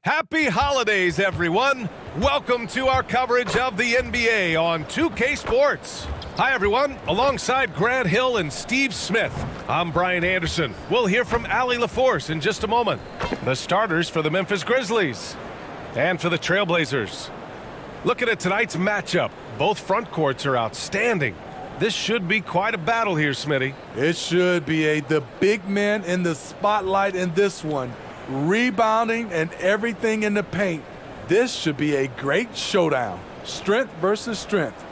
Happy holidays, everyone. Welcome to our coverage of the NBA on 2K Sports. Hi, everyone. Alongside Grant Hill and Steve Smith, I'm Brian Anderson. We'll hear from Allie LaForce in just a moment. The starters for the Memphis Grizzlies and for the Trailblazers. Looking at tonight's matchup, both front courts are outstanding. This should be quite a battle here, Smitty. It should be the big men in the spotlight in this one. Rebounding and everything in the paint. This should be a great showdown. Strength versus strength.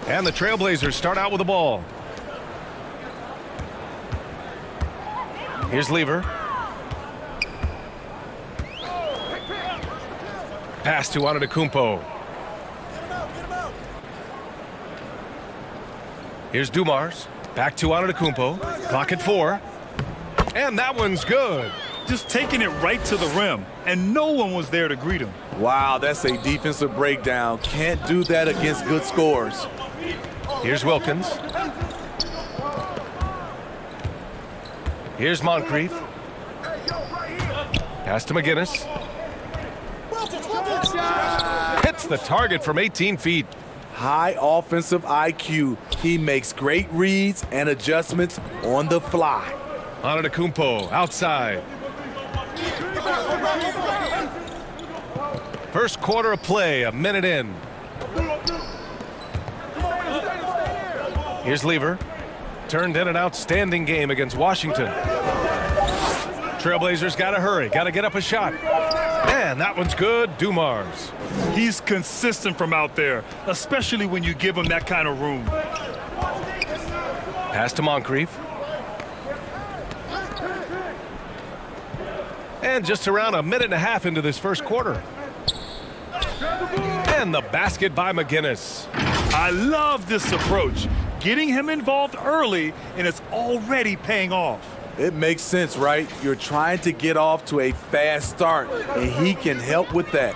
And the Trailblazers start out with the ball. Here's Lever. Pass to Antetokounmpo. Here's Dumars. Back to Antetokounmpo. Clock at 4. And that one's good. Just taking it right to the rim, and no one was there to greet him. Wow, that's a defensive breakdown. Can't do that against good scores. Here's Wilkins. Here's Moncrief. Pass to McGinnis. Hits the target from 18 feet. High offensive IQ. He makes great reads and adjustments on the fly. Antetokounmpo outside. First quarter of play, a minute in. Here's Lever. Turned in an outstanding game against Washington. Trailblazers got to hurry, got to get up a shot. And that one's good, Dumars. He's consistent from out there, especially when you give him that kind of room. Pass to Moncrief. And just around a minute and a half into this first quarter. And the basket by McGinnis. I love this approach. Getting him involved early, and it's already paying off. It makes sense, right? You're trying to get off to a fast start, and he can help with that.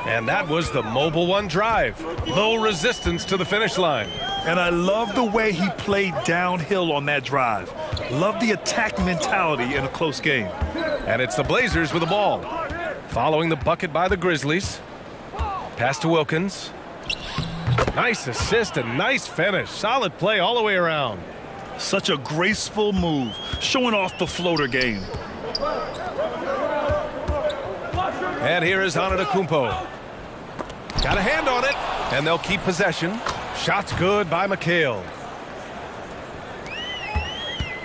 And that was the Mobile One drive. Low resistance to the finish line. And I love the way he played downhill on that drive. Love the attack mentality in a close game. And it's the Blazers with the ball. Following the bucket by the Grizzlies. Pass to Wilkins. Nice assist and nice finish. Solid play all the way around. Such a graceful move, showing off the floater game. And here is Antetokounmpo. Got a hand on it, and they'll keep possession. Shot's good by McHale.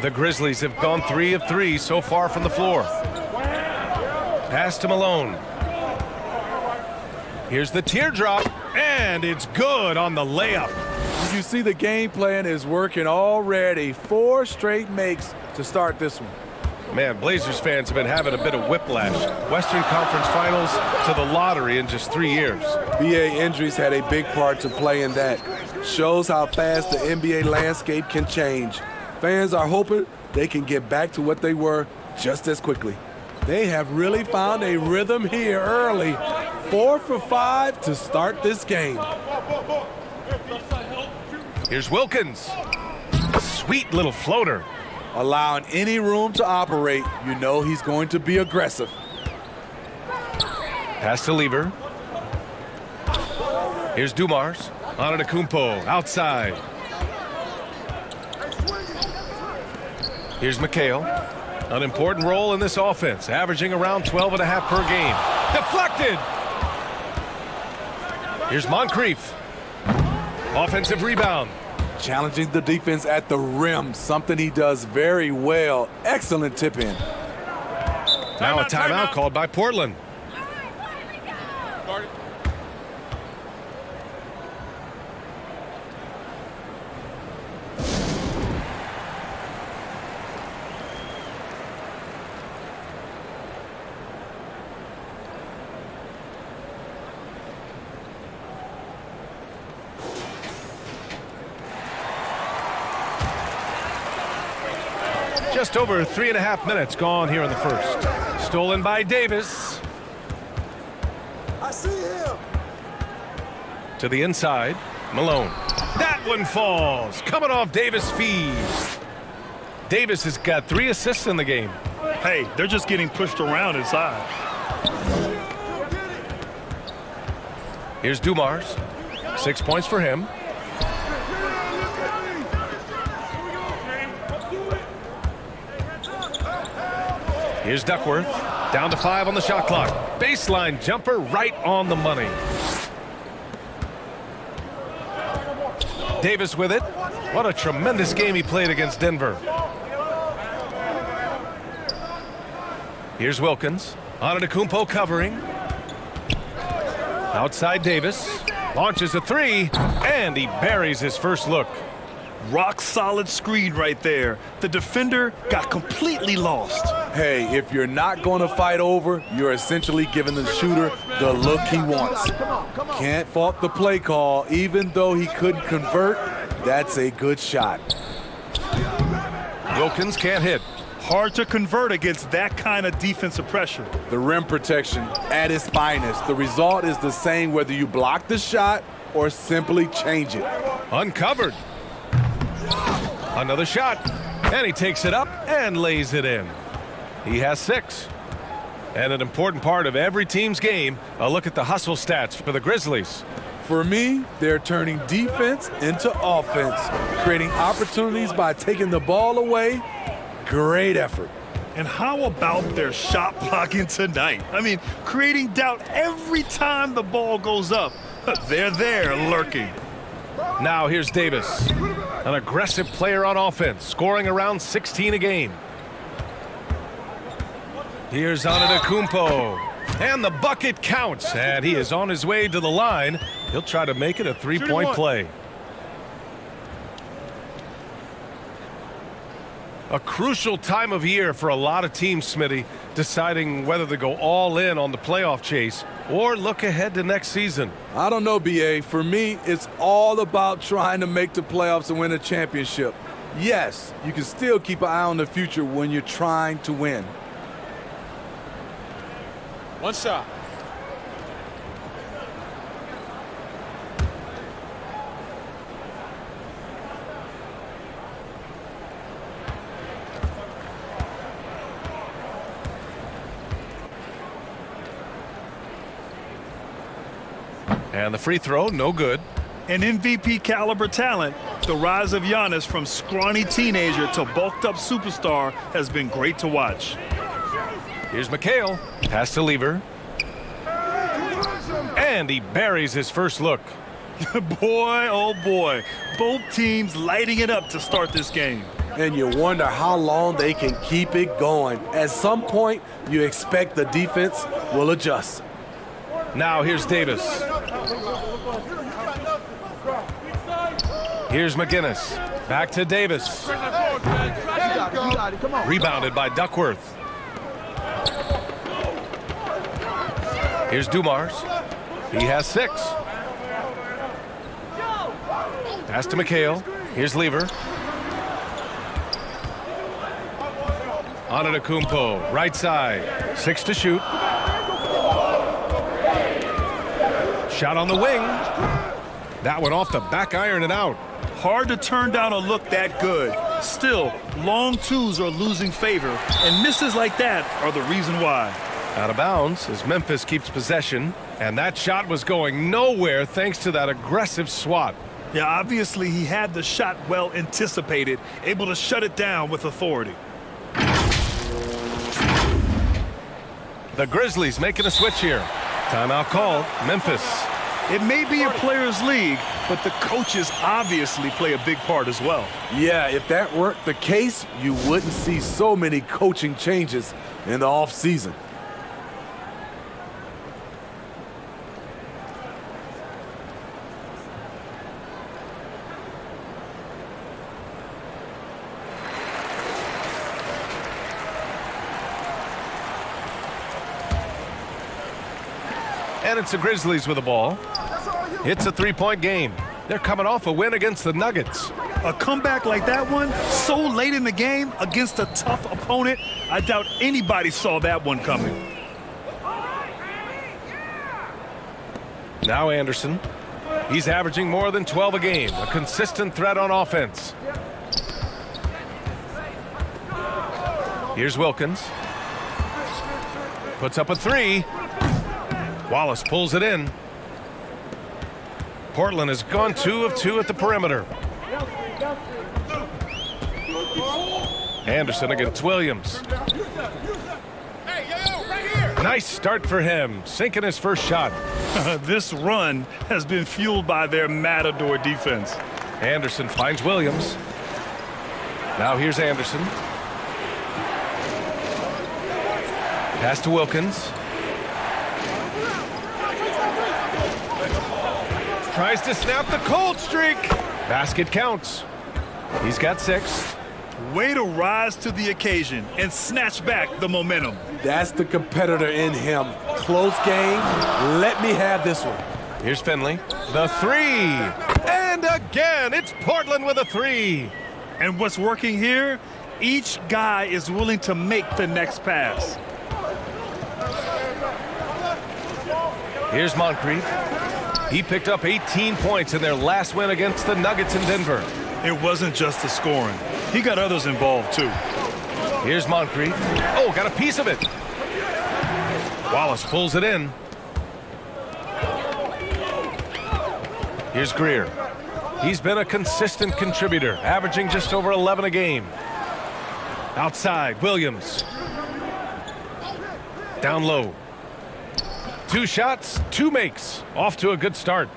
The Grizzlies have gone 3 of 3 so far from the floor. Pass to Malone. Here's the teardrop, and it's good on the layup. You see the game plan is working already. 4 straight makes to start this one. Man, Blazers fans have been having a bit of whiplash. Western Conference Finals to the lottery in just 3 years. BA injuries had a big part to play in that. Shows how fast the NBA landscape can change. Fans are hoping they can get back to what they were just as quickly. They have really found a rhythm here early. 4 for 5 to start this game. Here's Wilkins. Sweet little floater. Allowing any room to operate, you know he's going to be aggressive. Pass to Lever. Here's Dumars. Antetokounmpo outside. Here's McHale. An important role in this offense, averaging around 12.5 per game. Deflected. Here's Moncrief. Offensive rebound. Challenging the defense at the rim, something he does very well. Excellent tip in. Now a timeout called by Portland. Just over 3.5 minutes gone here in the first. Stolen by Davis. To the inside, Malone. That one falls, coming off Davis' feed. Davis has got 3 assists in the game. Hey, they're just getting pushed around inside. Here's Dumars. 6 points for him. Here's Duckworth. Down to 5 on the shot clock. Baseline jumper right on the money. Davis with it. What a tremendous game he played against Denver. Here's Wilkins. Antetokounmpo covering. Outside Davis. Launches a 3, and he buries his first look. Rock solid screen right there. The defender got completely lost. Hey, if you're not going to fight over, you're essentially giving the shooter the look he wants. Can't fault the play call. Even though he couldn't convert, that's a good shot. Wilkins can't hit. Hard to convert against that kind of defensive pressure. The rim protection at its finest. The result is the same whether you block the shot or simply change it. Uncovered. Another shot, and he takes it up and lays it in. He has 6. And an important part of every team's game, a look at the hustle stats for the Grizzlies. For me, they're turning defense into offense, creating opportunities by taking the ball away. Great effort. And how about their shot blocking tonight? I mean, creating doubt every time the ball goes up. They're there lurking. Now here's Davis, an aggressive player on offense, scoring around 16 a game. Here's Antetokounmpo, and the bucket counts, and he is on his way to the line. He'll try to make it a 3-point play. A crucial time of year for a lot of teams, Smitty, deciding whether to go all in on the playoff chase or look ahead to next season. I don't know, B.A. For me, it's all about trying to make the playoffs and win a championship. Yes, you can still keep an eye on the future when you're trying to win. One shot. And the free throw, no good. An MVP caliber talent, the rise of Giannis from scrawny teenager to bulked up superstar has been great to watch. Here's McHale, pass to Lever. And he buries his first look. Boy, oh boy, both teams lighting it up to start this game. And you wonder how long they can keep it going. At some point, you expect the defense will adjust. Now here's Davis. Here's McGinnis. Back to Davis. Rebounded by Duckworth. Here's Dumars. He has 6. Pass to McHale. Here's Lever. Antetokounmpo, right side. 6 to shoot. Shot on the wing. That went off the back iron and out. Hard to turn down a look that good. Still, long twos are losing favor, and misses like that are the reason why. Out of bounds as Memphis keeps possession, and that shot was going nowhere thanks to that aggressive swat. Yeah, obviously he had the shot well anticipated, able to shut it down with authority. The Grizzlies making a switch here. Timeout called, Memphis. It may be a players' league, but the coaches obviously play a big part as well. Yeah, if that weren't the case, you wouldn't see so many coaching changes in the offseason. And it's the Grizzlies with the ball. It's a 3-point game. They're coming off a win against the Nuggets. A comeback like that one, so late in the game against a tough opponent, I doubt anybody saw that one coming. Now Anderson. He's averaging more than 12 a game. A consistent threat on offense. Here's Wilkins. Puts up a three. Wallace pulls it in. Portland has gone 2 of 2 at the perimeter. Anderson against Williams. Nice start for him, sinking his first shot. This run has been fueled by their Matador defense. Anderson finds Williams. Now here's Anderson. Pass to Wilkins. Tries to snap the cold streak. Basket counts. He's got 6. Way to rise to the occasion and snatch back the momentum. That's the competitor in him. Close game. Let me have this one. Here's Finley. The 3. And again, it's Portland with a 3. And what's working here? Each guy is willing to make the next pass. Here's Moncrief. He picked up 18 points in their last win against the Nuggets in Denver. It wasn't just the scoring. He got others involved, too. Here's Moncrief. Oh, got a piece of it. Wallace pulls it in. Here's Greer. He's been a consistent contributor, averaging just over 11 a game. Outside, Williams. Down low. 2 shots, 2 makes. Off to a good start.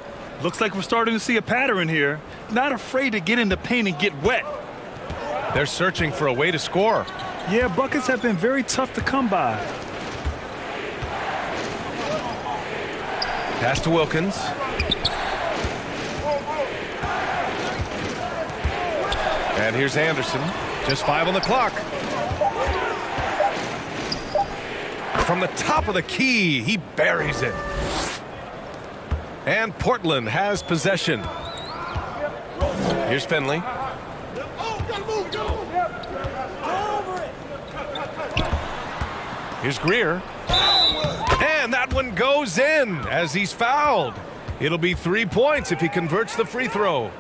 Looks like we're starting to see a pattern here. Not afraid to get in the paint and get wet. They're searching for a way to score. Yeah, buckets have been very tough to come by. Pass to Wilkins. And here's Anderson. Just 5 on the clock. From the top of the key, he buries it. And Portland has possession. Here's Finley. Here's Greer. And that one goes in as he's fouled. It'll be 3 points if he converts the free throw.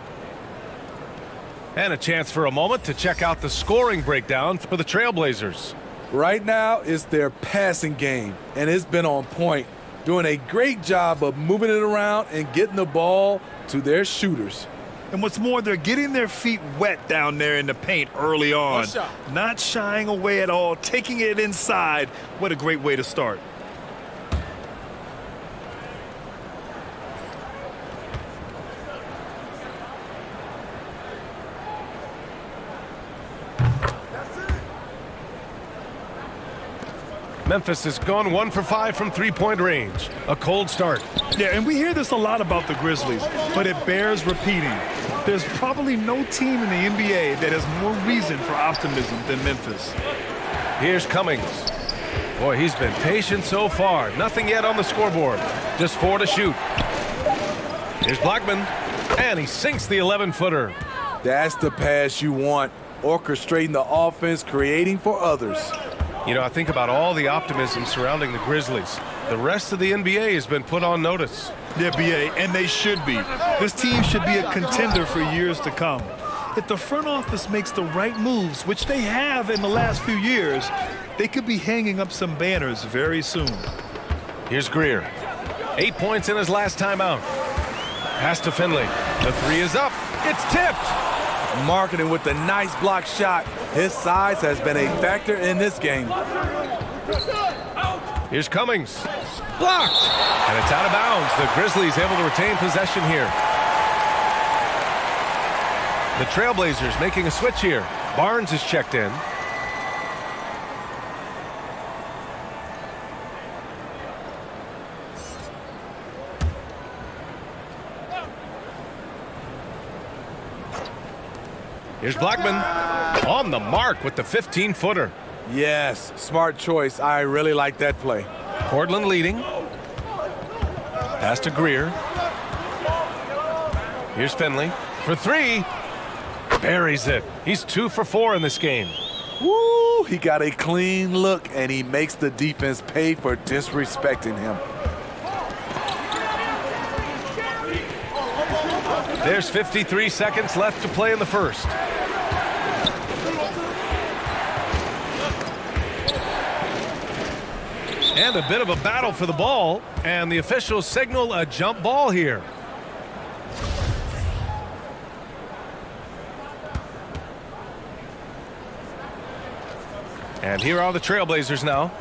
And a chance for a moment to check out the scoring breakdown for the Trailblazers. Right now, it's their passing game, and it's been on point, doing a great job of moving it around and getting the ball to their shooters. And what's more, they're getting their feet wet down there in the paint early on. Not shying away at all, taking it inside. What a great way to start. Memphis has gone 1 for 5 from three-point range. A cold start. Yeah, and we hear this a lot about the Grizzlies, but it bears repeating. There's probably no team in the NBA that has more reason for optimism than Memphis. Here's Cummings. Boy, he's been patient so far. Nothing yet on the scoreboard. Just 4 to shoot. Here's Blackman. And he sinks the 11-footer. That's the pass you want. Orchestrating the offense, creating for others. You know, I think about all the optimism surrounding the Grizzlies. The rest of the NBA has been put on notice. Yeah, BA, and they should be. This team should be a contender for years to come. If the front office makes the right moves, which they have in the last few years, they could be hanging up some banners very soon. Here's Greer. 8 points in his last time out. Pass to Finley. The 3 is up. It's tipped. Marketing with the nice block shot. His size has been a factor in this game. Here's Cummings. Blocked. And it's out of bounds. The Grizzlies able to retain possession here. The Trailblazers making a switch here. Barnes is checked in. Here's Blackman on the mark with the 15-footer. Yes, smart choice. I really like that play. Portland leading. Pass to Greer. Here's Finley for 3. Buries it. He's 2 for 4 in this game. Woo! He got a clean look, and he makes the defense pay for disrespecting him. There's 53 seconds left to play in the first. And a bit of a battle for the ball, and the officials signal a jump ball here. And here are the Trailblazers now.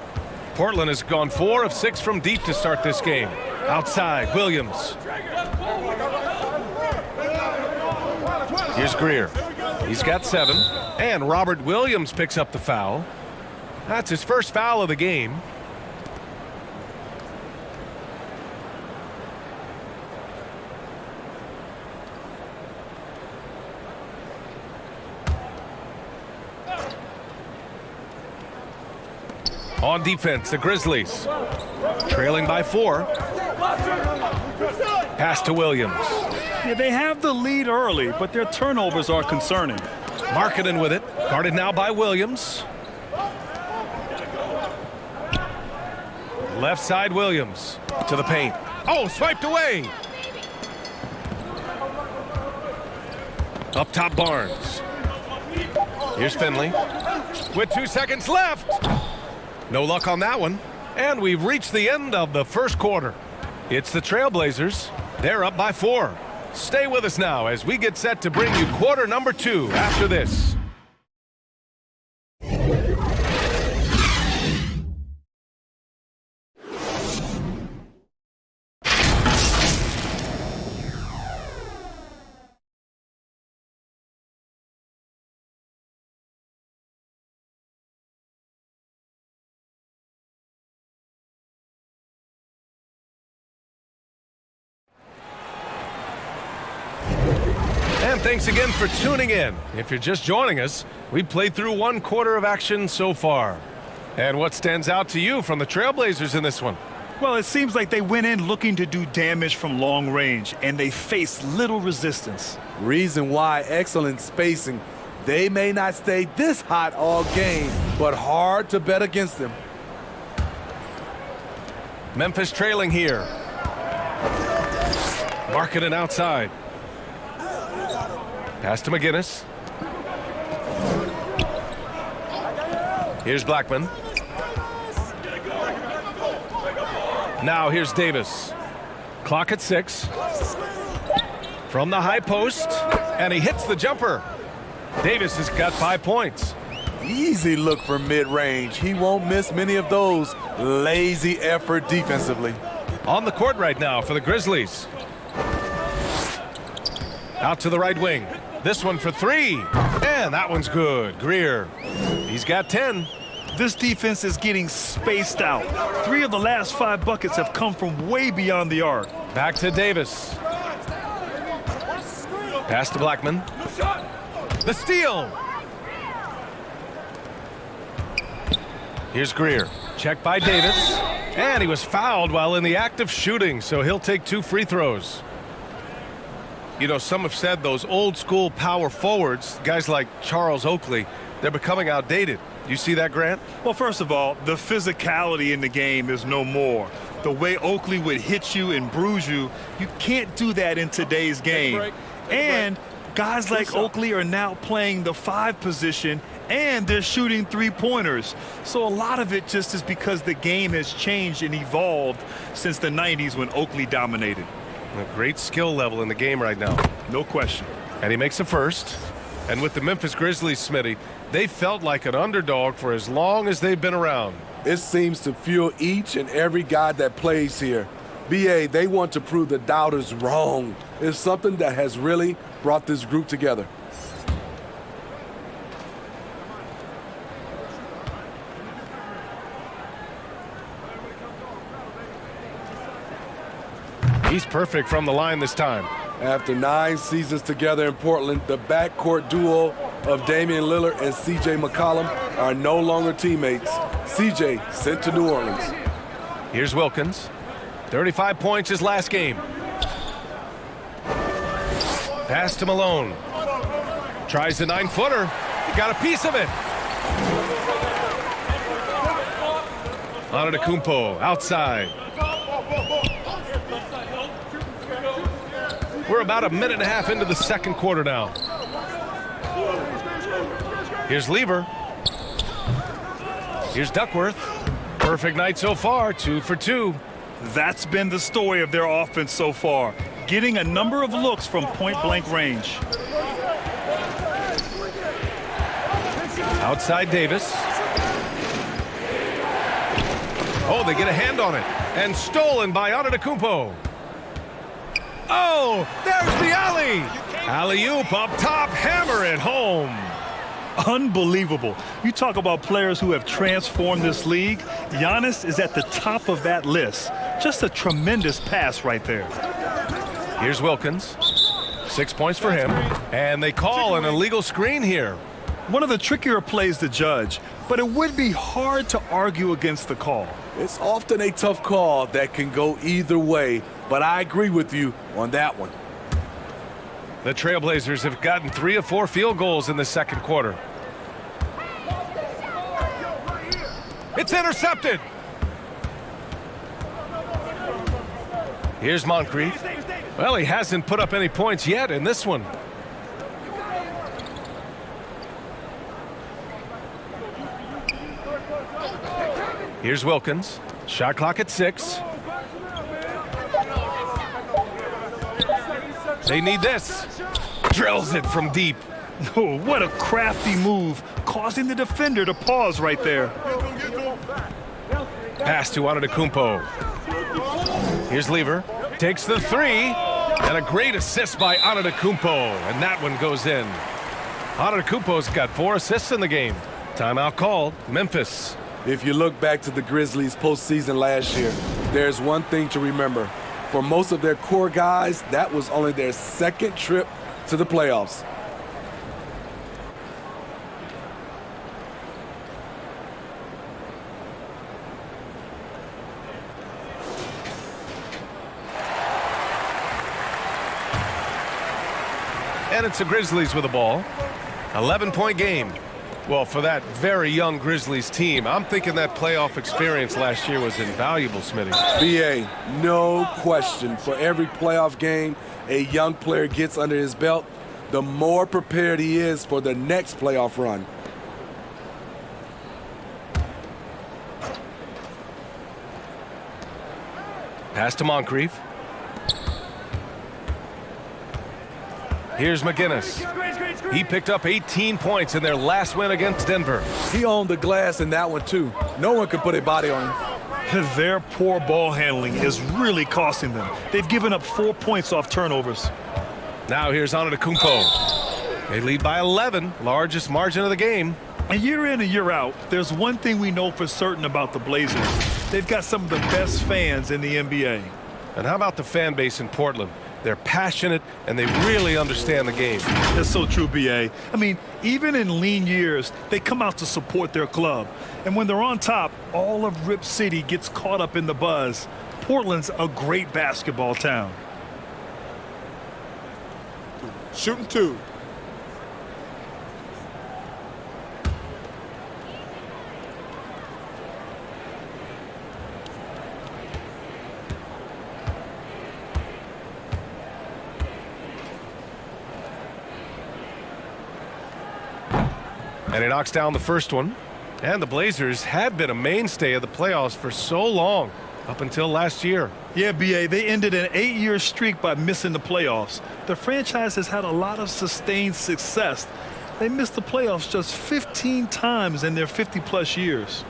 Portland has gone 4 of 6 from deep to start this game. Outside, Williams. Here's Greer. He's got 7. And Robert Williams picks up the foul. That's his first foul of the game. On defense, the Grizzlies trailing by 4. Pass to Williams. Yeah, they have the lead early, but their turnovers are concerning. Markkanen with it, guarded now by Williams. Left side, Williams to the paint. Oh, swiped away. Up top, Barnes. Here's Finley with 2 seconds left. No luck on that one. And we've reached the end of the first quarter. It's the Trailblazers. They're up by 4. Stay with us now as we get set to bring you quarter number 2 after this. And thanks again for tuning in. If you're just joining us, we've played through 1 quarter of action so far. And what stands out to you from the Trailblazers in this one? Well, it seems like they went in looking to do damage from long range, and they faced little resistance. Reason why: excellent spacing. They may not stay this hot all game, but hard to bet against them. Memphis trailing here. Markkanen outside. Pass to McGinnis. Here's Blackman. Now here's Davis. Clock at 6. From the high post, and he hits the jumper. Davis has got 5 points. Easy look for mid-range. He won't miss many of those. Lazy effort defensively. On the court right now for the Grizzlies. Out to the right wing. This one for 3. And that one's good. Greer. He's got 10. This defense is getting spaced out. 3 of the last 5 buckets have come from way beyond the arc. Back to Davis. Pass to Blackman. The steal. Here's Greer. Checked by Davis. And he was fouled while in the act of shooting, so he'll take 2 free throws. You know, some have said those old school power forwards, guys like Charles Oakley, they're becoming outdated. You see that, Grant? Well, first of all, the physicality in the game is no more. The way Oakley would hit you and bruise you, you can't do that in today's game. And guys like Oakley are now playing the 5 position, and they're shooting 3-pointers. So a lot of it just is because the game has changed and evolved since the 90s when Oakley dominated. A great skill level in the game right now. No question. And he makes a first. And with the Memphis Grizzlies, Smitty, they felt like an underdog for as long as they've been around. It seems to fuel each and every guy that plays here. BA, they want to prove the doubters wrong. It's something that has really brought this group together. He's perfect from the line this time. After 9 seasons together in Portland, the backcourt duo of Damian Lillard and C.J. McCollum are no longer teammates. C.J. sent to New Orleans. Here's Wilkins. 35 points his last game. Pass to Malone. Tries the 9-footer. He got a piece of it. Antetokounmpo outside. We're about a minute and a half into the second quarter now. Here's Lever. Here's Duckworth. Perfect night so far, 2 for 2. That's been the story of their offense so far, getting a number of looks from point-blank range. Outside Davis. Oh, they get a hand on it. And stolen by Antetokounmpo. Oh, there's the alley. Alley-oop up top, hammer it home. Unbelievable. You talk about players who have transformed this league. Giannis is at the top of that list. Just a tremendous pass right there. Here's Wilkins. 6 points for him. And they call an illegal screen here. One of the trickier plays to judge, but it would be hard to argue against the call. It's often a tough call that can go either way, but I agree with you on that one. The Trailblazers have gotten 3 of 4 field goals in the second quarter. It's intercepted. Here's Moncrief. Well, he hasn't put up any points yet in this one. Here's Wilkins. Shot clock at 6. They need this. Drills it from deep. Oh, what a crafty move, causing the defender to pause right there. Pass to Antetokounmpo. Here's Lever. Takes the 3. And a great assist by Antetokounmpo. And that one goes in. Antetokounmpo's got 4 assists in the game. Timeout called. Memphis. If you look back to the Grizzlies postseason last year, there's one thing to remember. For most of their core guys, that was only their second trip to the playoffs. And it's the Grizzlies with the ball. 11-point game. Well, for that very young Grizzlies team, I'm thinking that playoff experience last year was invaluable, Smitty. BA, no question. For every playoff game a young player gets under his belt, the more prepared he is for the next playoff run. Pass to Moncrief. Here's McGinnis. He picked up 18 points in their last win against Denver. He owned the glass in that one, too. No one could put a body on him. Their poor ball handling is really costing them. They've given up 4 points off turnovers. Now here's Antetokounmpo. They lead by 11, largest margin of the game. And year in and year out, there's one thing we know for certain about the Blazers. They've got some of the best fans in the NBA. And how about the fan base in Portland? They're passionate, and they really understand the game. That's so true, B.A. I mean, even in lean years, they come out to support their club. And when they're on top, all of Rip City gets caught up in the buzz. Portland's a great basketball town. Shooting 2. And he knocks down the first one. And the Blazers had been a mainstay of the playoffs for so long, up until last year. Yeah, B.A., they ended an 8-year streak by missing the playoffs. The franchise has had a lot of sustained success. They missed the playoffs just 15 times in their 50-plus years.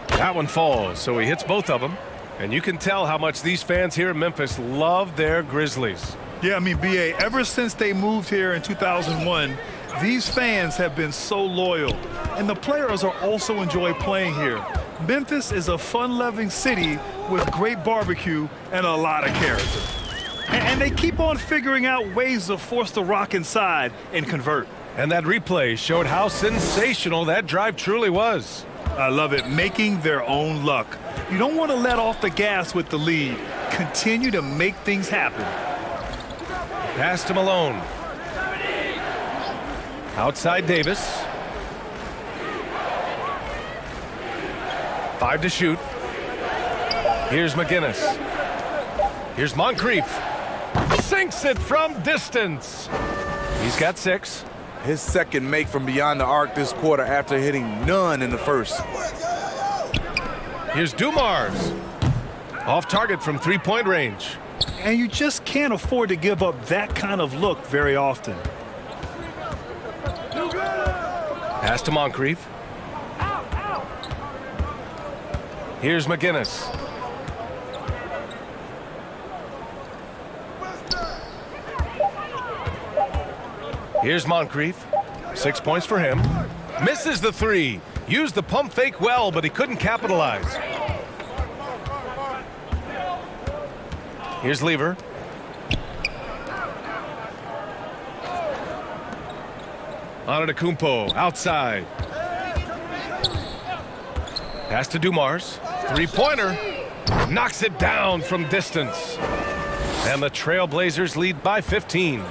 That one falls, so he hits both of them. And you can tell how much these fans here in Memphis love their Grizzlies. Yeah, I mean, B.A., ever since they moved here in 2001, these fans have been so loyal. And the players are also enjoy playing here. Memphis is a fun-loving city with great barbecue and a lot of character. And they keep on figuring out ways to force the rock inside and convert. And that replay showed how sensational that drive truly was. I love it, making their own luck. You don't want to let off the gas with the lead. Continue to make things happen. Pass to Malone. Outside Davis. 5 to shoot. Here's McGinnis. Here's Moncrief. Sinks it from distance. He's got 6. His second make from beyond the arc this quarter after hitting none in the first. Here's Dumars. Off target from three-point range. And you just can't afford to give up that kind of look very often. Pass to Moncrief. Here's McGinnis. Here's Moncrief. 6 points for him. Misses the 3. Used the pump fake well, but he couldn't capitalize. Here's Lever. Antetokounmpo outside. Pass to Dumars. Three-pointer. Knocks it down from distance. And the Trailblazers lead by 15.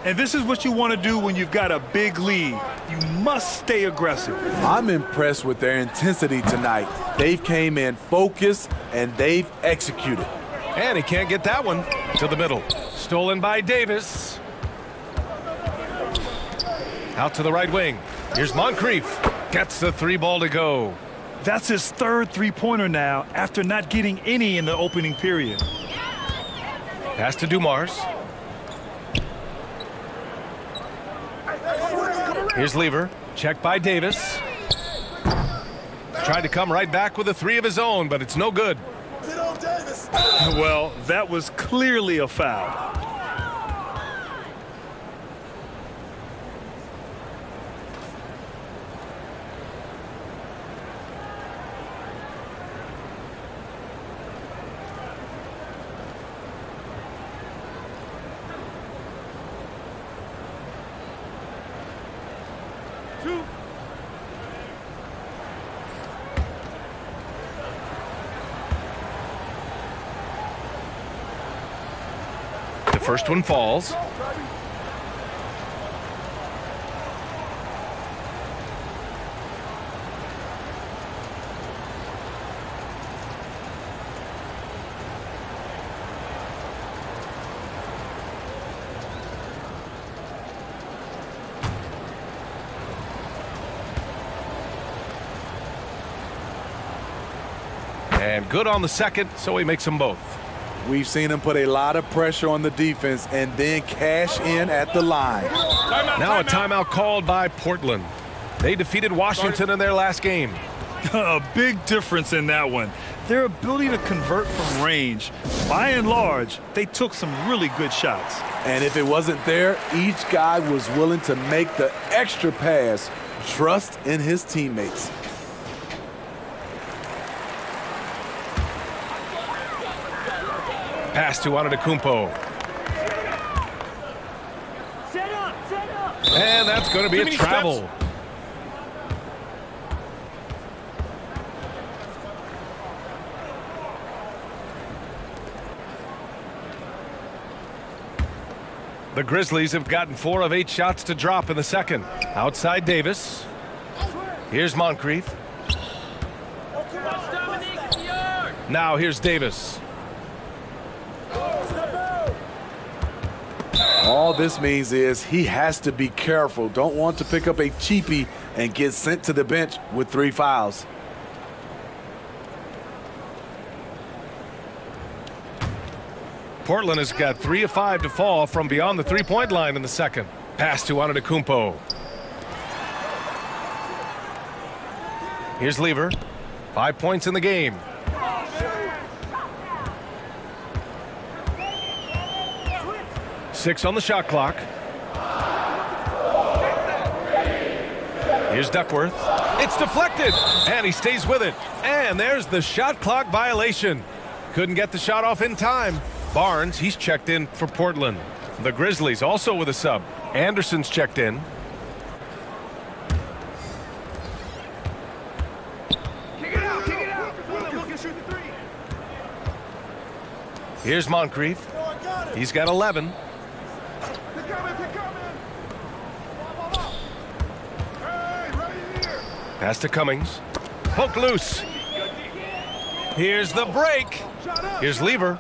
And this is what you want to do when you've got a big lead. You must stay aggressive. I'm impressed with their intensity tonight. They've came in focused and they've executed. And he can't get that one to the middle. Stolen by Davis. Out to the right wing. Here's Moncrief. Gets the 3-ball to go. That's his third three-pointer now after not getting any in the opening period. Pass to Dumars. Here's Lever. Checked by Davis. Tried to come right back with a 3 of his own, but it's no good. Well, that was clearly a foul. The first one falls. And good on the second, so he makes them both. We've seen him put a lot of pressure on the defense and then cash in at the line. Now a timeout called by Portland. They defeated Washington in their last game. A big difference in that one. Their ability to convert from range. By and large, they took some really good shots. And if it wasn't there, each guy was willing to make the extra pass. Trust in his teammates. Pass to Antetokounmpo. And that's going to be a travel. The Grizzlies have gotten 4 of 8 shots to drop in the second. Outside Davis. Here's Moncrief. Now here's Davis. All this means is he has to be careful. Don't want to pick up a cheapie and get sent to the bench with 3 fouls. Portland has got 3 of 5 to fall from beyond the 3-point line in the second. Pass to Antetokounmpo. Here's Lever. 5 points in the game. Six on the shot clock. Here's Duckworth. It's deflected, and he stays with it. And there's the shot clock violation. Couldn't get the shot off in time. Barnes, he's checked in for Portland. The Grizzlies also with a sub. Anderson's checked in. Here's Moncrief. He's got 11. Pass to Cummings. Poke loose. Here's the break. Here's Lever.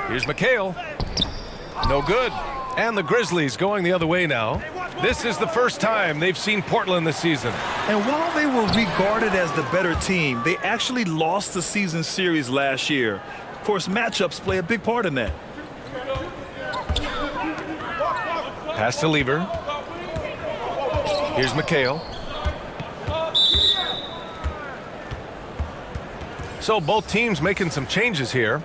Here's McHale. No good. And the Grizzlies going the other way now. This is the first time they've seen Portland this season. And while they were regarded as the better team, they actually lost the season series last year. Of course, matchups play a big part in that. Pass to Lever. Here's McHale. So both teams making some changes here.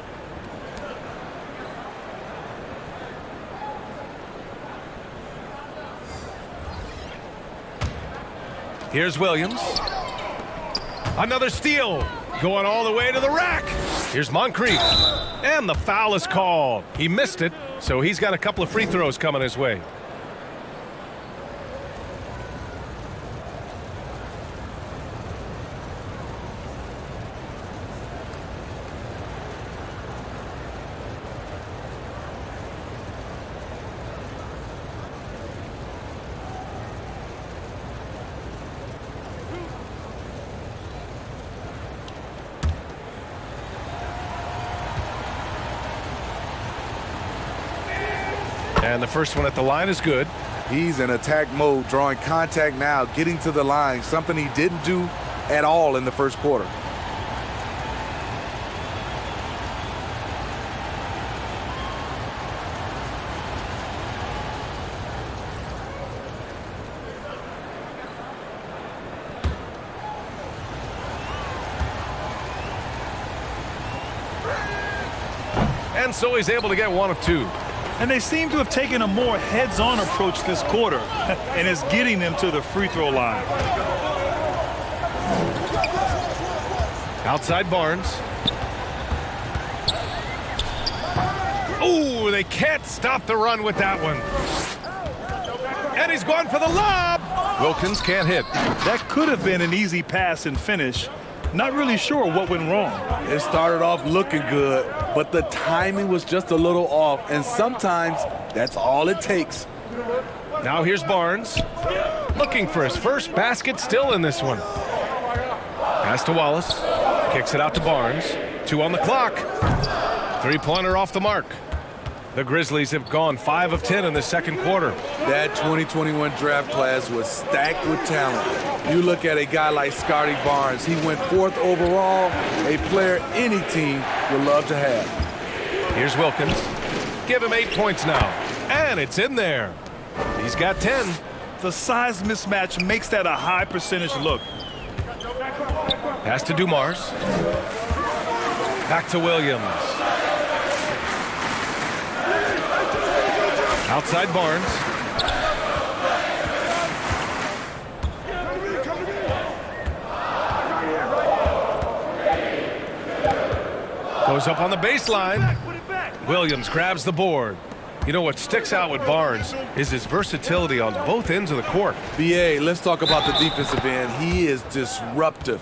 Here's Williams. Another steal. Going all the way to the rack. Here's Moncrief. And the foul is called. He missed it, so he's got a couple of free throws coming his way. And the first one at the line is good. He's in attack mode, drawing contact now, getting to the line, something he didn't do at all in the first quarter. And so he's able to get one of two. And they seem to have taken a more heads-on approach this quarter, and it's getting them to the free throw line. Outside Barnes. Ooh, they can't stop the run with that one. And he's going for the lob. Wilkins can't hit. That could have been an easy pass and finish. Not really sure what went wrong. It started off looking good, but the timing was just a little off, and sometimes that's all it takes. Now here's Barnes. Looking for his first basket still in this one. Pass to Wallace. Kicks it out to Barnes. 2 on the clock. Three-pointer off the mark. The Grizzlies have gone 5 of 10 in the second quarter. That 2021 draft class was stacked with talent. You look at a guy like Scotty Barnes. He went 4th overall, a player any team would love to have. Here's Wilkins. Give him 8 points now. And it's in there. He's got 10. The size mismatch makes that a high percentage look. Pass to Dumars. Back to Williams. Outside Barnes. Goes up on the baseline. Williams grabs the board. You know what sticks out with Barnes is his versatility on both ends of the court. BA, let's talk about the defensive end. He is disruptive.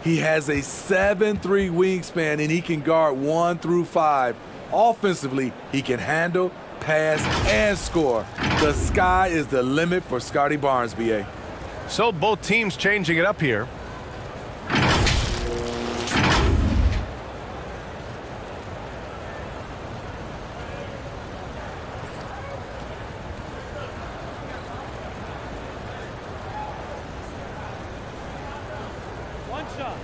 He has a 7'3" wingspan, and he can guard 1 through 5. Offensively, he can handle, pass, and score. The sky is the limit for Scotty Barnes, BA. So both teams changing it up here. One shot.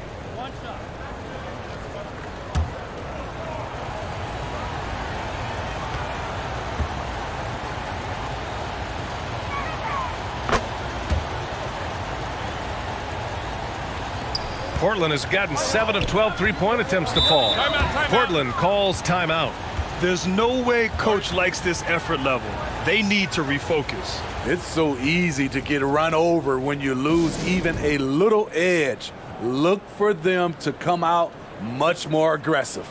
Portland has gotten 7 of 12 three-point attempts to fall. Portland calls timeout. There's no way coach likes this effort level. They need to refocus. It's so easy to get run over when you lose even a little edge. Look for them to come out much more aggressive.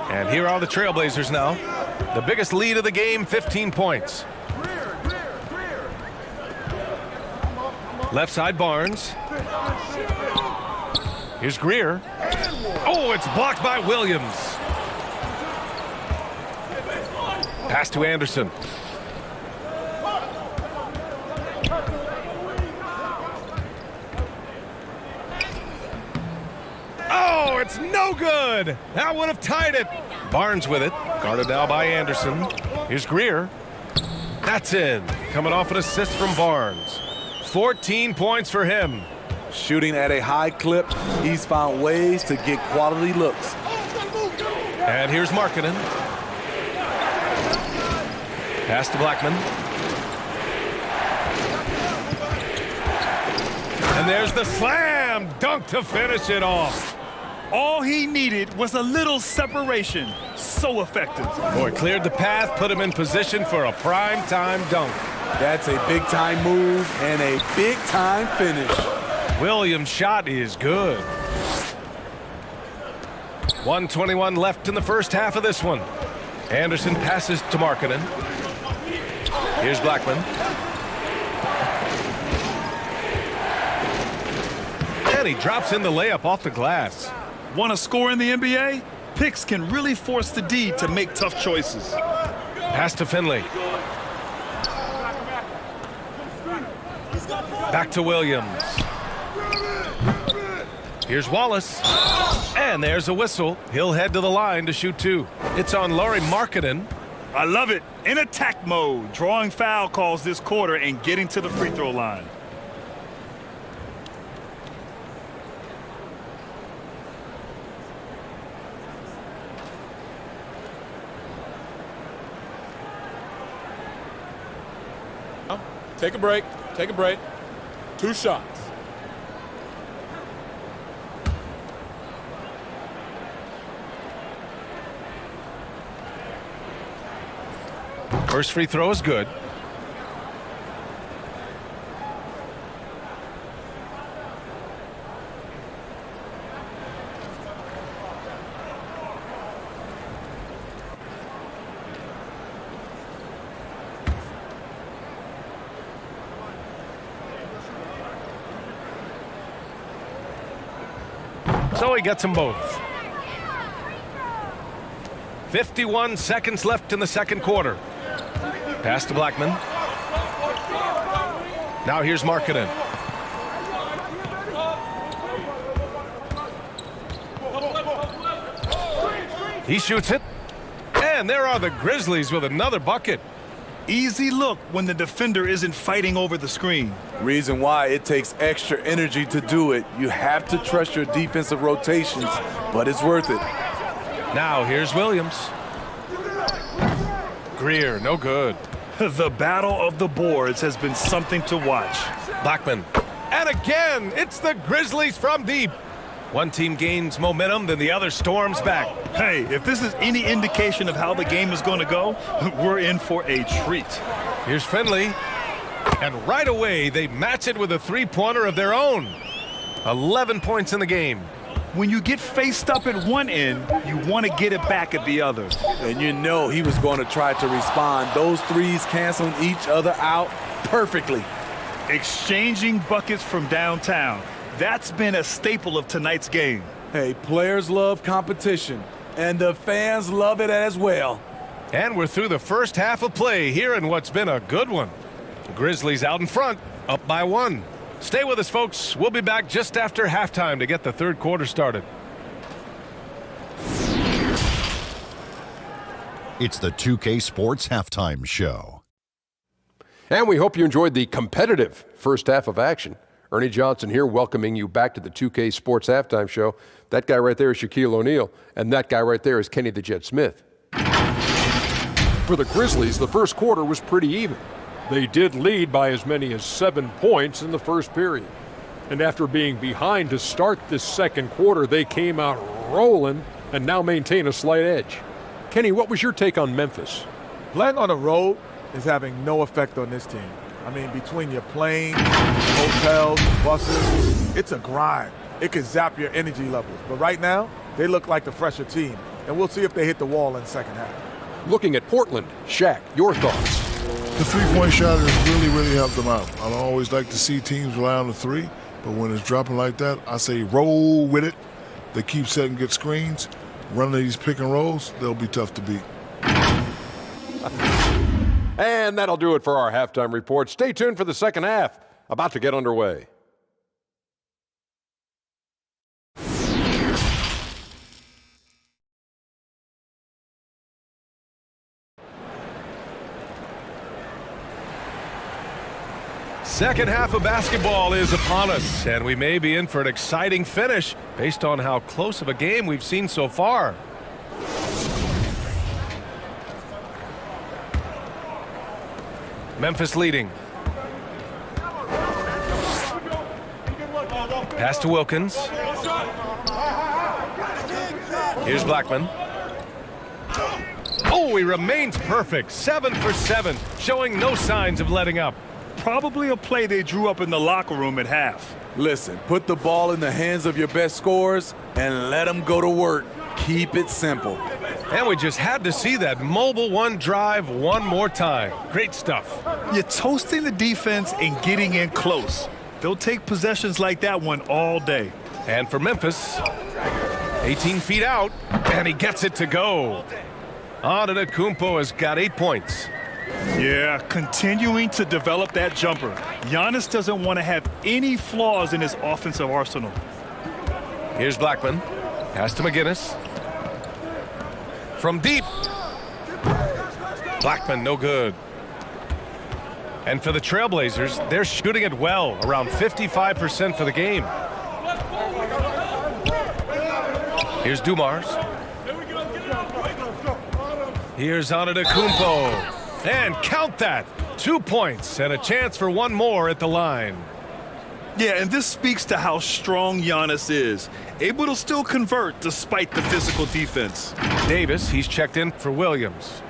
And here are the Trailblazers now. The biggest lead of the game, 15 points. Left side, Barnes. Here's Greer. Oh, it's blocked by Williams. Pass to Anderson. Oh, it's no good. That would have tied it. Barnes with it. Guarded now by Anderson. Here's Greer. That's in. Coming off an assist from Barnes. 14 points for him. Shooting at a high clip, he's found ways to get quality looks. And here's Markkanen. Pass to Blackman. And there's the slam dunk to finish it off. All he needed was a little separation. So effective. Boy, cleared the path, put him in position for a prime-time dunk. That's a big-time move and a big-time finish. Williams' shot is good. 1:21 left in the first half of this one. Anderson passes to Markkanen. Here's Blackman. And he drops in the layup off the glass. Want to score in the NBA? Picks can really force the D to make tough choices. Pass to Finley. Back to Williams. Here's Wallace. And there's a whistle. He'll head to the line to shoot two. It's on Lauri Markkanen. I love it. In attack mode, drawing foul calls this quarter and getting to the free throw line. Take a break. Take a break. 2 shots. First free throw is good. So he gets them both. 51 seconds left in the second quarter. Pass to Blackman. Now here's Markkanen. He shoots it. And there are the Grizzlies with another bucket. Easy look when the defender isn't fighting over the screen. Reason why it takes extra energy to do it. You have to trust your defensive rotations, but it's worth it. Now here's Williams. Greer, no good. The battle of the boards has been something to watch. Blackman. And again, it's the Grizzlies from deep. One team gains momentum, then the other storms back. Hey, if this is any indication of how the game is going to go, we're in for a treat. Here's Finley. And right away, they match it with a three-pointer of their own. 11 points in the game. When you get faced up at one end, you want to get it back at the other. And you know he was going to try to respond. Those threes canceling each other out perfectly. Exchanging buckets from downtown. That's been a staple of tonight's game. Hey, players love competition, and the fans love it as well. And we're through the first half of play here in what's been a good one. The Grizzlies out in front, up by 1. Stay with us, folks. We'll be back just after halftime to get the third quarter started. It's the 2K Sports Halftime Show. And we hope you enjoyed the competitive first half of action. Ernie Johnson here, welcoming you back to the 2K Sports Halftime Show. That guy right there is Shaquille O'Neal, and that guy right there is Kenny the Jet Smith. For the Grizzlies, the first quarter was pretty even. They did lead by as many as 7 points in the first period. And after being behind to start this second quarter, they came out rolling and now maintain a slight edge. Kenny, what was your take on Memphis? Playing on the road is having no effect on this team. I mean, between your planes, hotels, buses, it's a grind. It can zap your energy levels. But right now, they look like the fresher team. and we'll see if they hit the wall in the second half. Looking at Portland, Shaq, your thoughts? The three-point shot has really helped them out. I don't always like to see teams rely on the three, but when it's dropping like that, I say roll with it. They keep setting good screens, running these pick and rolls, they'll be tough to beat. And that'll do it for our halftime report. Stay tuned for the second half, about to get underway. Second half of basketball is upon us, and we may be in for an exciting finish based on how close of a game we've seen so far. Memphis leading. Pass to Wilkins. Here's Blackman. Oh, he remains perfect. 7 for 7, showing no signs of letting up. Probably a play they drew up in the locker room at half. Listen, put the ball in the hands of your best scorers and let them go to work. Keep it simple. And we just had to see that mobile one drive one more time. Great stuff. You're toasting the defense and getting in close. They'll take possessions like that one all day. And for Memphis, 18 feet out, and he gets it to go. Antetokounmpo has got 8 points. Yeah, continuing to develop that jumper. Giannis doesn't want to have any flaws in his offensive arsenal. Here's Blackman. Pass to McGinnis. From deep. Blackman, no good. And for the Trailblazers, they're shooting it well, around 55% for the game. Here's Dumars. Here's Antetokounmpo. And count that. 2 points and a chance for one more at the line. Yeah, and this speaks to how strong Giannis is. Able to still convert despite the physical defense. Davis, he's checked in for Williams.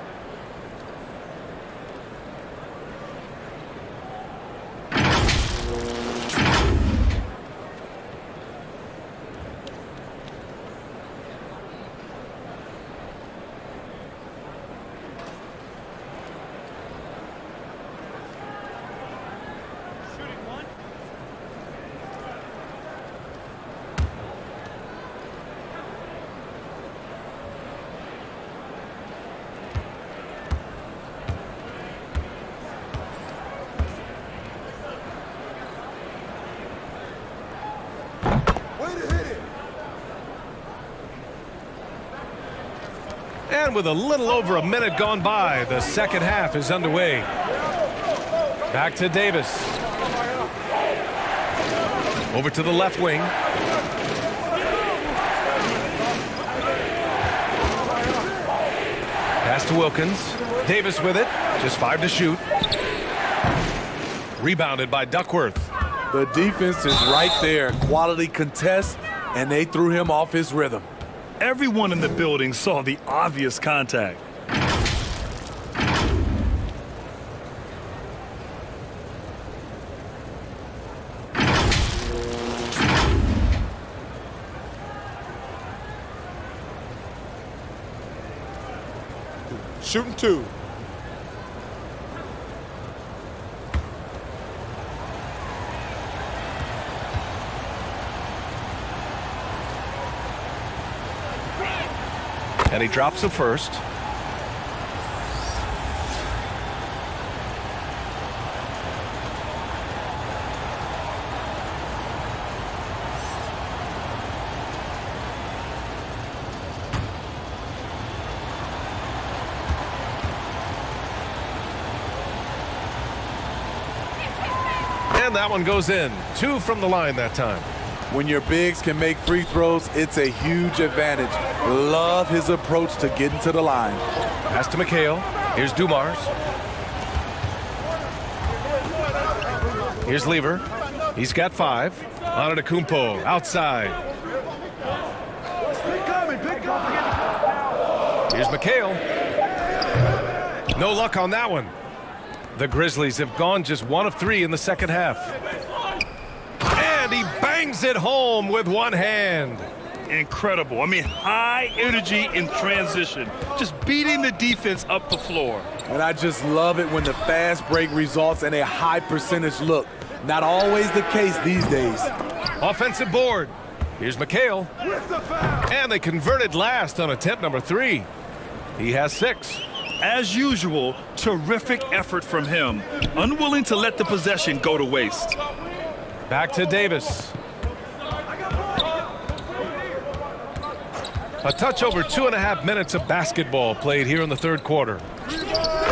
And with a little over a minute gone by, the second half is underway. Back to Davis. Over to the left wing. Pass to Wilkins. Davis with it. Just 5 to shoot. Rebounded by Duckworth. The defense is right there. Quality contest, and they threw him off his rhythm. Everyone in the building saw the obvious contact. Shooting 2. And he drops the first. And that one goes in. 2 from the line that time. When your bigs can make free throws, it's a huge advantage. Love his approach to getting to the line. Pass to McHale. Here's Dumars. Here's Lever. He's got 5. Antetokounmpo outside. Here's McHale. No luck on that one. The Grizzlies have gone just 1 of 3 in the second half. And he bangs it home with one hand. incredible. I mean, high energy in transition, just beating the defense up the floor. And I just love it when the fast break results in a high percentage look. Not always the case these days. Offensive board. Here's McHale. And they converted last on attempt number 3. He has 6. As usual, terrific effort from him. Unwilling to let the possession go to waste. Back to Davis. A touch over 2.5 minutes of basketball played here in the third quarter.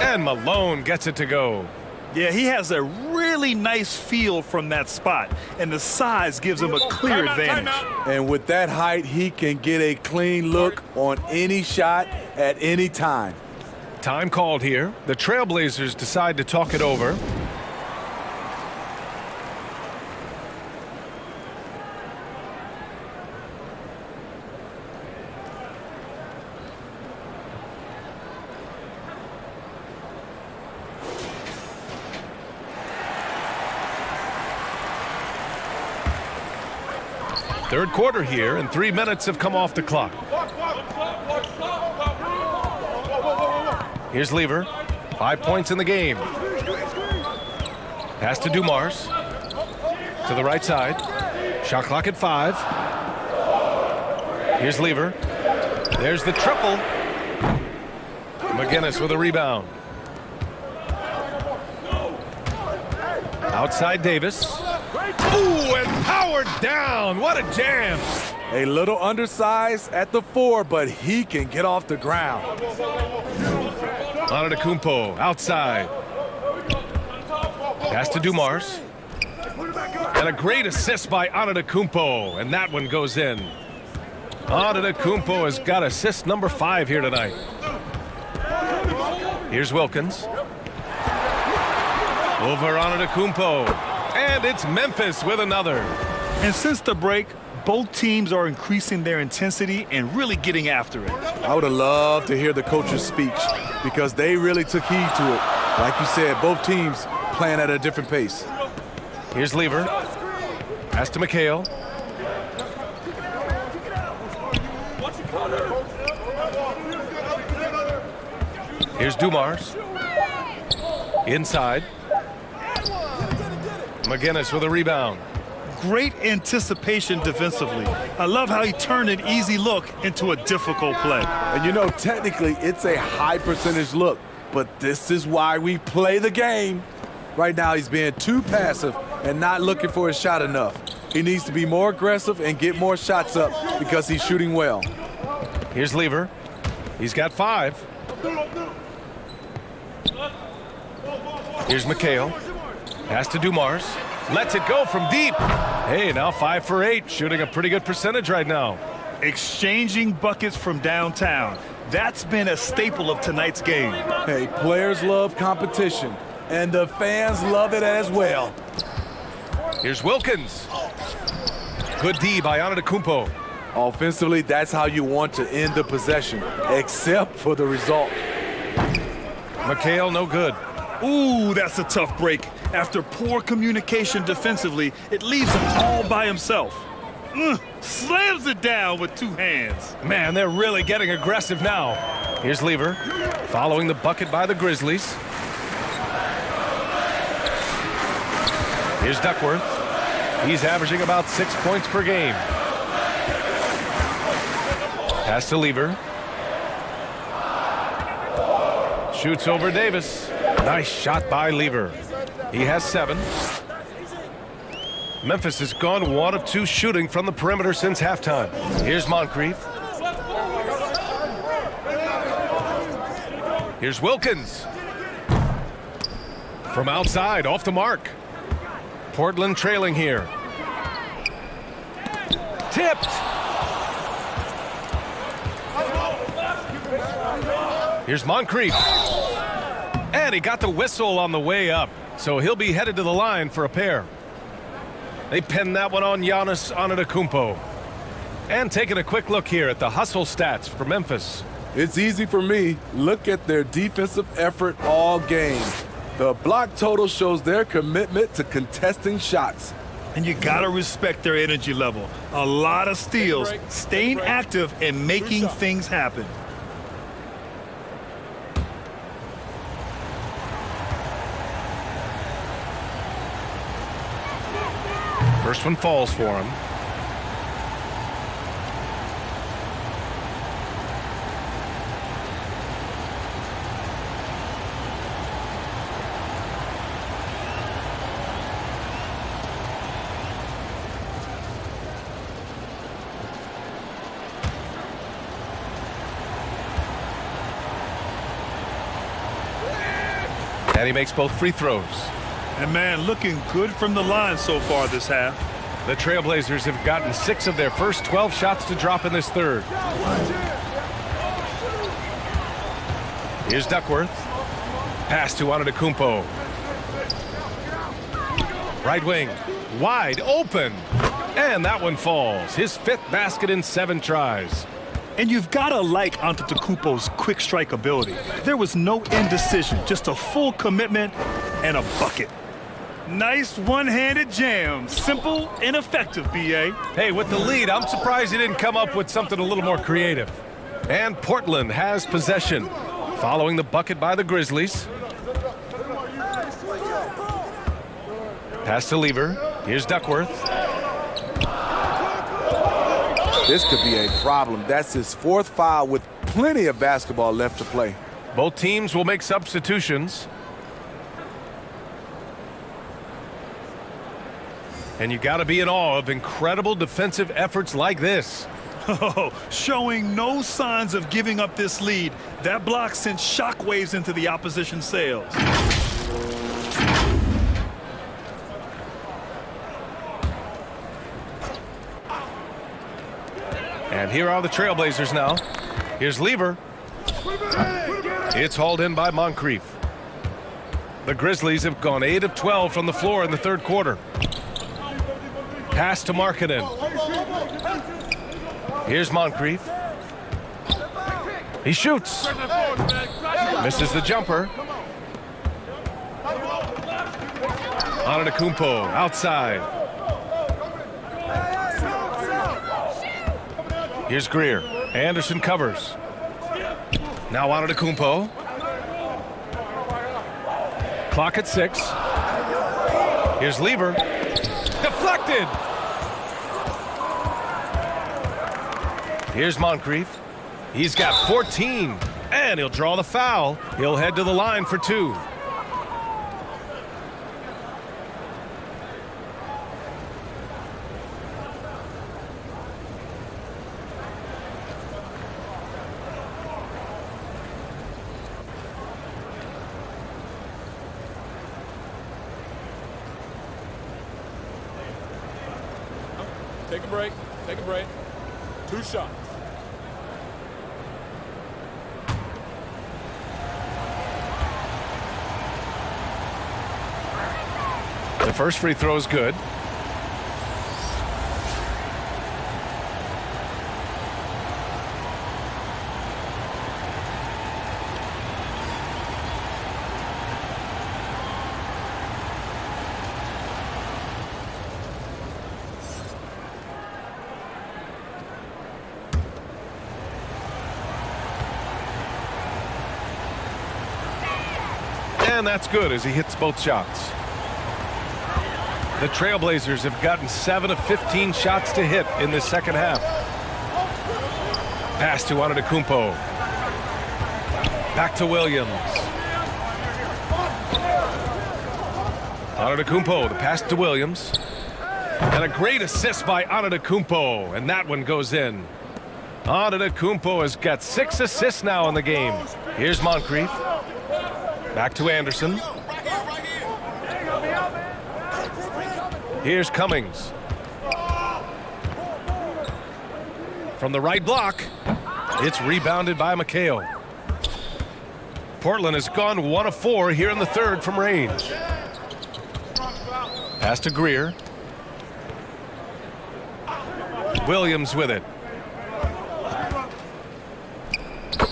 And Malone gets it to go. Yeah, he has a really nice feel from that spot, and the size gives him a clear advantage. And with that height, he can get a clean look on any shot at any time. Time called here. The Trailblazers decide to talk it over. Third quarter here, and 3 minutes have come off the clock. Here's Lever. 5 points in the game. Pass to Dumars. To the right side. Shot clock at 5. Here's Lever. There's the triple. McGinnis with a rebound. Outside Davis. Ooh, and powered down. What a jam. A little undersized at the 4, but he can get off the ground. Antetokounmpo outside. Pass to Dumars. And a great assist by Antetokounmpo, and that one goes in. Antetokounmpo has got assist number 5 here tonight. Here's Wilkins. Over Antetokounmpo. And it's Memphis with another. And since the break, both teams are increasing their intensity and really getting after it. I would have loved to hear the coach's speech because they really took heed to it. Like you said, both teams playing at a different pace. Here's Lever. Pass to McHale. Here's Dumars. Inside. McGinnis with a rebound. Great anticipation defensively. I love how he turned an easy look into a difficult play. And you know, technically, it's a high percentage look, but this is why we play the game. Right now, he's being too passive and not looking for his shot enough. He needs to be more aggressive and get more shots up because he's shooting well. Here's Lever. He's got 5. Here's McHale. Pass to Dumars. Lets it go from deep. Hey, now 5 for 8. Shooting a pretty good percentage right now. Exchanging buckets from downtown. That's been a staple of tonight's game. Hey, players love competition, and the fans love it as well. Here's Wilkins. Good D by Antetokounmpo. Offensively, that's how you want to end the possession, except for the result. McHale, no good. Ooh, that's a tough break. After poor communication defensively, it leaves him all by himself. Slams it down with 2 hands. Man, they're really getting aggressive now. Here's Lever, following the bucket by the Grizzlies. Here's Duckworth. He's averaging about 6 points per game. Pass to Lever. Shoots over Davis. Nice shot by Lever. He has 7. Memphis has gone 1 of 2 shooting from the perimeter since halftime. Here's Moncrief. Here's Wilkins. From outside, off the mark. Portland trailing here. Tipped. Here's Moncrief. And he got the whistle on the way up, so he'll be headed to the line for a pair. They pinned that one on Giannis Antetokounmpo. And taking a quick look here at the hustle stats for Memphis. It's easy for me. Look at their defensive effort all game. The block total shows their commitment to contesting shots. And you got to respect their energy level. A lot of steals, staying active and making things happen. First one falls for him. And he makes both free throws. And man, looking good from the line so far this half. The Trailblazers have gotten 6 of their first 12 shots to drop in this third. Here's Duckworth. Pass to Antetokounmpo. Right wing, wide open. And that one falls. His 5th basket in 7 tries. And you've got to like Antetokounmpo's quick strike ability. There was no indecision, just a full commitment and a bucket. Nice one-handed jam. Simple and effective, B.A. Hey, with the lead, I'm surprised he didn't come up with something a little more creative. And Portland has possession, following the bucket by the Grizzlies. Pass to Lever. Here's Duckworth. This could be a problem. That's his 4th foul with plenty of basketball left to play. Both teams will make substitutions. And you got to be in awe of incredible defensive efforts like this. Oh, showing no signs of giving up this lead. That block sent shockwaves into the opposition sails. And here are the Trailblazers now. Here's Lever. It's hauled in by Moncrief. The Grizzlies have gone 8 of 12 from the floor in the third quarter. Pass to Markkanen. Here's Moncrief. He shoots. Misses the jumper. Antetokounmpo outside. Here's Greer. Anderson covers. Now Antetokounmpo. Clock at 6. Here's Lever. Deflected. Here's Moncrief. He's got 14. And he'll draw the foul. He'll head to the line for 2. Take a break. Take a break. 2 shots. The first free throw is good. And that's good as he hits both shots. The Trailblazers have gotten 7 of 15 shots to hit in the second half. Pass to Antetokounmpo. Back to Williams. Antetokounmpo, the pass to Williams. And a great assist by Antetokounmpo, and that one goes in. Antetokounmpo has got 6 assists now in the game. Here's Moncrief. Back to Anderson. Here's Cummings. From the right block, it's rebounded by McHale. Portland has gone 1 of 4 here in the third from range. Pass to Greer. Williams with it.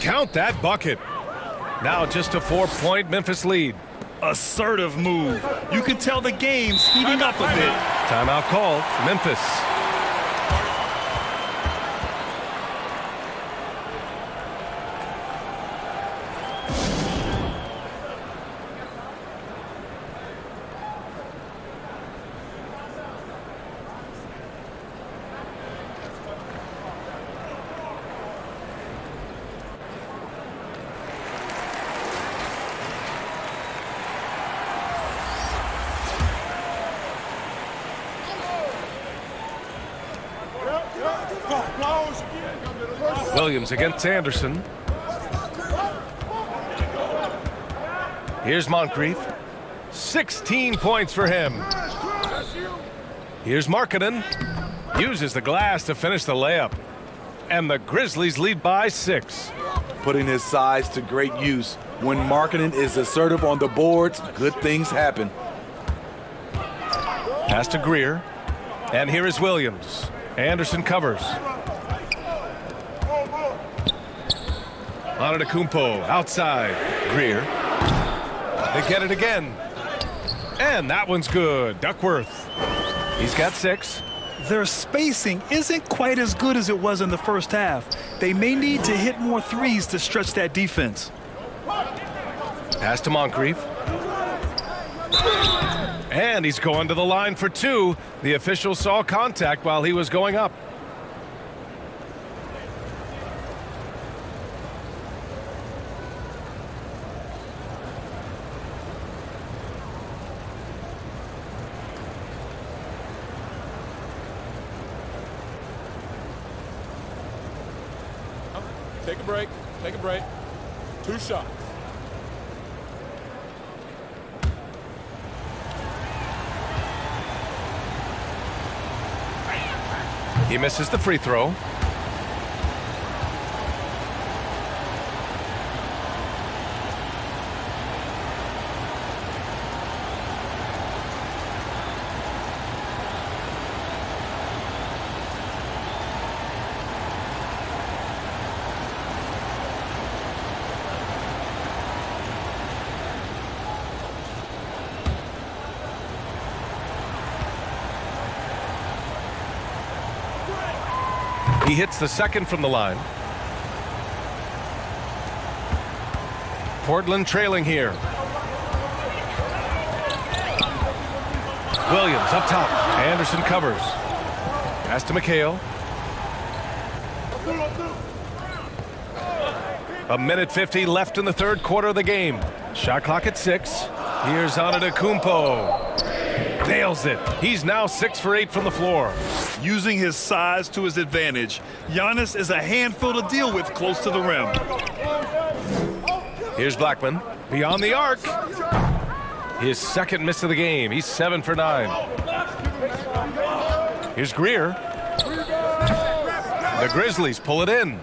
Count that bucket. Now just a 4-point Memphis lead. Assertive move. You can tell the game's heating up a bit. Timeout called. Memphis. Williams against Anderson. Here's Moncrief. 16 points for him. Here's Markkanen. Uses the glass to finish the layup. And the Grizzlies lead by 6. Putting his size to great use. When Markkanen is assertive on the boards, good things happen. Pass to Greer. And here is Williams. Anderson covers. Antetokounmpo outside. Greer. They get it again. And that one's good. Duckworth. He's got 6. Their spacing isn't quite as good as it was in the first half. They may need to hit more threes to stretch that defense. Pass to Moncrief. And he's going to the line for 2. The official saw contact while he was going up. Take a break. Take a break. 2 shots. He misses the free throw. He hits the second from the line. Portland trailing here. Williams up top. Anderson covers. Pass to McHale. 1:50 left in the third quarter of the game. Shot clock at 6. Here's Antetokounmpo. Nails it. He's now 6 for 8 from the floor. Using his size to his advantage, Giannis is a handful to deal with close to the rim. Here's Blackman. Beyond the arc. His second miss of the game. He's 7 for 9. Here's Greer. The Grizzlies pull it in.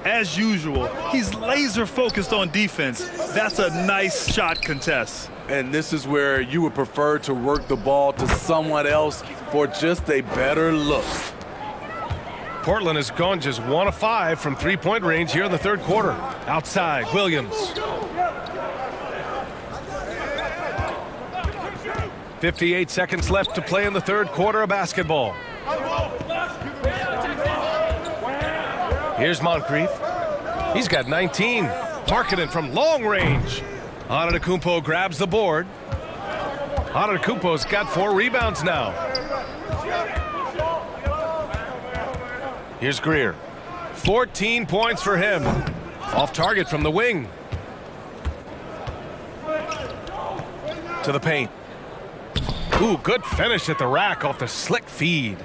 As usual, he's laser focused on defense. That's a nice shot contest. And this is where you would prefer to work the ball to someone else for just a better look. Portland has gone just 1 of 5 from three-point range here in the third quarter. Outside, Williams. 58 seconds left to play in the third quarter of basketball. Here's Moncrief. He's got 19. Markkanen from long range. Antetokounmpo grabs the board. Antetokounmpo's got 4 rebounds now. Here's Greer. 14 points for him. Off target from the wing. To the paint. Ooh, good finish at the rack off the slick feed.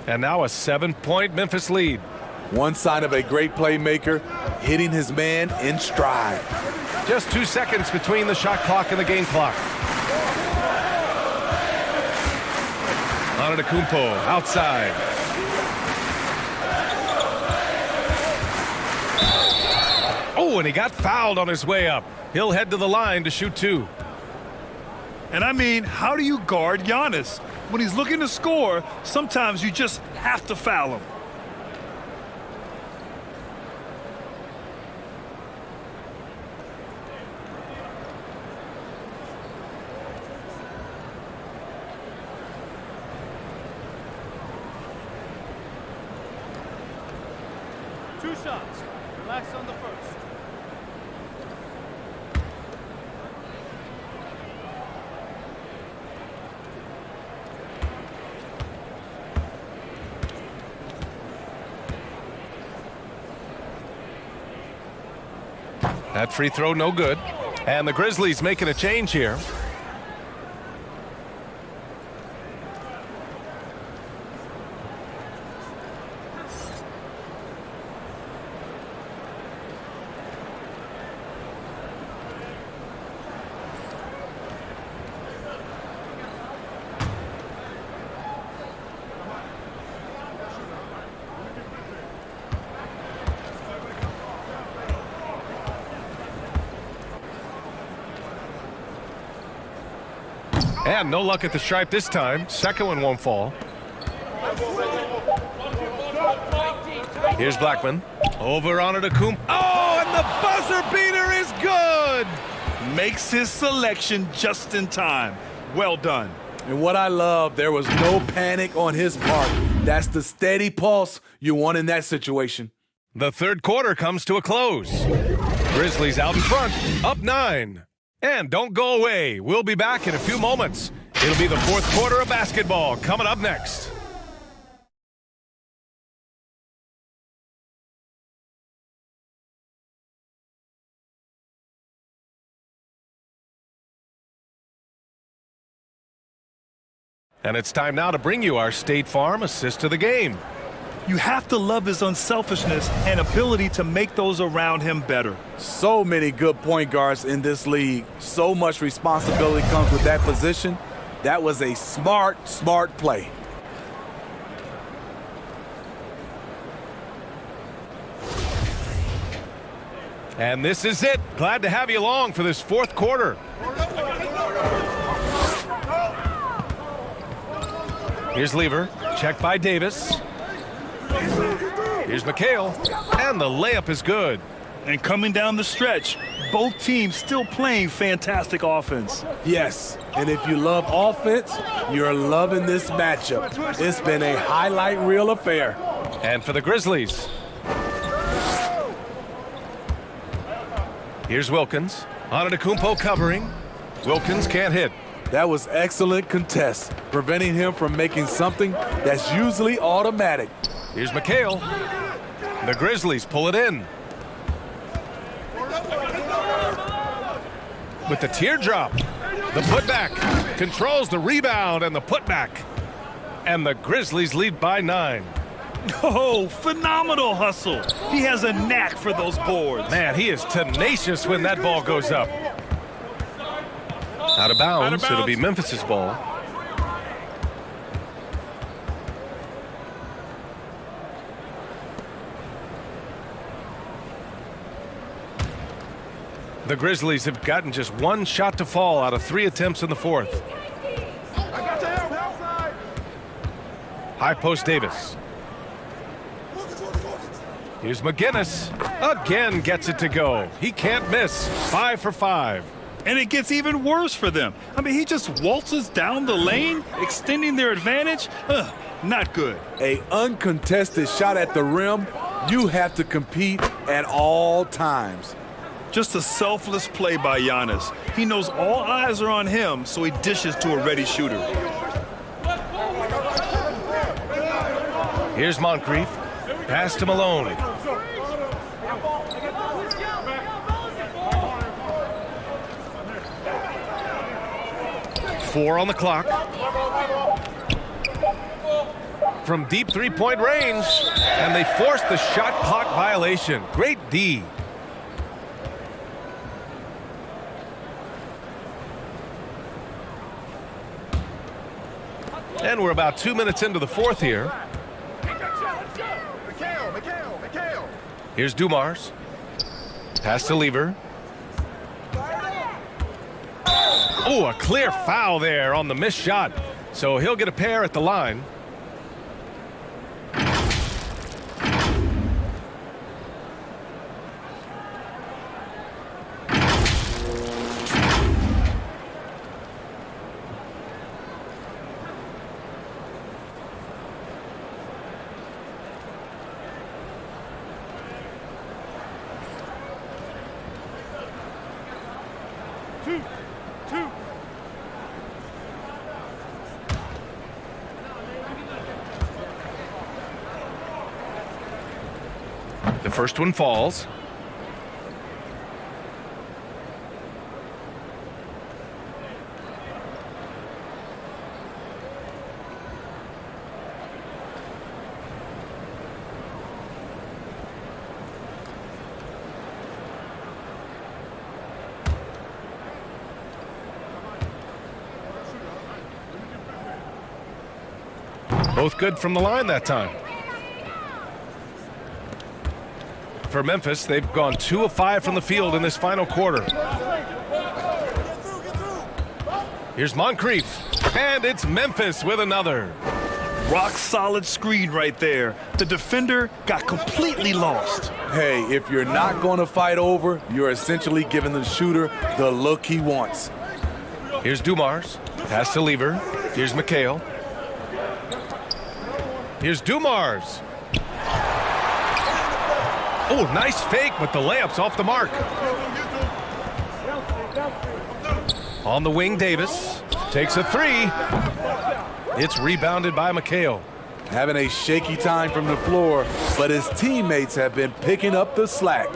And now a 7-point Memphis lead. One sign of a great playmaker, hitting his man in stride. Just 2 seconds between the shot clock and the game clock. Antetokounmpo outside. Oh, and he got fouled on his way up. He'll head to the line to shoot 2. And I mean, how do you guard Giannis? When he's looking to score, sometimes you just have to foul him. 2 shots. Relax on the first. That free throw no good. And the Grizzlies making a change here. And no luck at the stripe this time. Second one won't fall. Here's Blackman. Over on Antetokounmpo. Oh, and the buzzer beater is good! Makes his selection just in time. Well done. And what I love, there was no panic on his part. That's the steady pulse you want in that situation. The third quarter comes to a close. Grizzlies out in front, up 9. And don't go away. We'll be back in a few moments. It'll be the fourth quarter of basketball coming up next. And it's time now to bring you our State Farm assist to the game. You have to love his unselfishness and ability to make those around him better. So many good point guards in this league. So much responsibility comes with that position. That was a smart play. And this is it. Glad to have you along for this fourth quarter. Here's Lever. Check by Davis. Here's McHale, and the layup is good. And coming down the stretch, both teams still playing fantastic offense. Yes, and if you love offense, you're loving this matchup. It's been a highlight reel affair. And for the Grizzlies, here's Wilkins. Antetokounmpo covering. Wilkins can't hit. That was excellent contest, preventing him from making something that's usually automatic. Here's McHale. The Grizzlies pull it in. With the teardrop, the putback controls the rebound and the putback. And the Grizzlies lead by 9. Oh, phenomenal hustle. He has a knack for those boards. Man, he is tenacious when that ball goes up. Out of bounds, it'll be Memphis's ball. The Grizzlies have gotten just one shot to fall out of 3 attempts in the fourth. High post Davis. Here's McGinnis. Again gets it to go. He can't miss. 5 for 5. And it gets even worse for them. I mean, he just waltzes down the lane, extending their advantage. Not good. An uncontested shot at the rim, you have to compete at all times. Just a selfless play by Giannis. He knows all eyes are on him, so he dishes to a ready shooter. Here's Moncrief. Pass to Malone. Four on the clock. From deep three-point range, and they forced the shot clock violation. Great D. And we're about 2 minutes into the fourth here. Here's Dumars. Pass to Lever. Oh, a clear foul there on the missed shot. So he'll get a pair at the line. The first one falls. Both good from the line that time. For Memphis, they've gone 2 of 5 from the field in this final quarter. Here's Moncrief, and it's Memphis with another. Rock solid screen right there. The defender got completely lost. Hey, if you're not going to fight over, you're essentially giving the shooter the look he wants. Here's Dumars, pass to Lever. Here's McHale. Here's Dumars. Oh, nice fake, but the layup's off the mark. On the wing, Davis takes a 3. It's rebounded by McHale. Having a shaky time from the floor, but his teammates have been picking up the slack.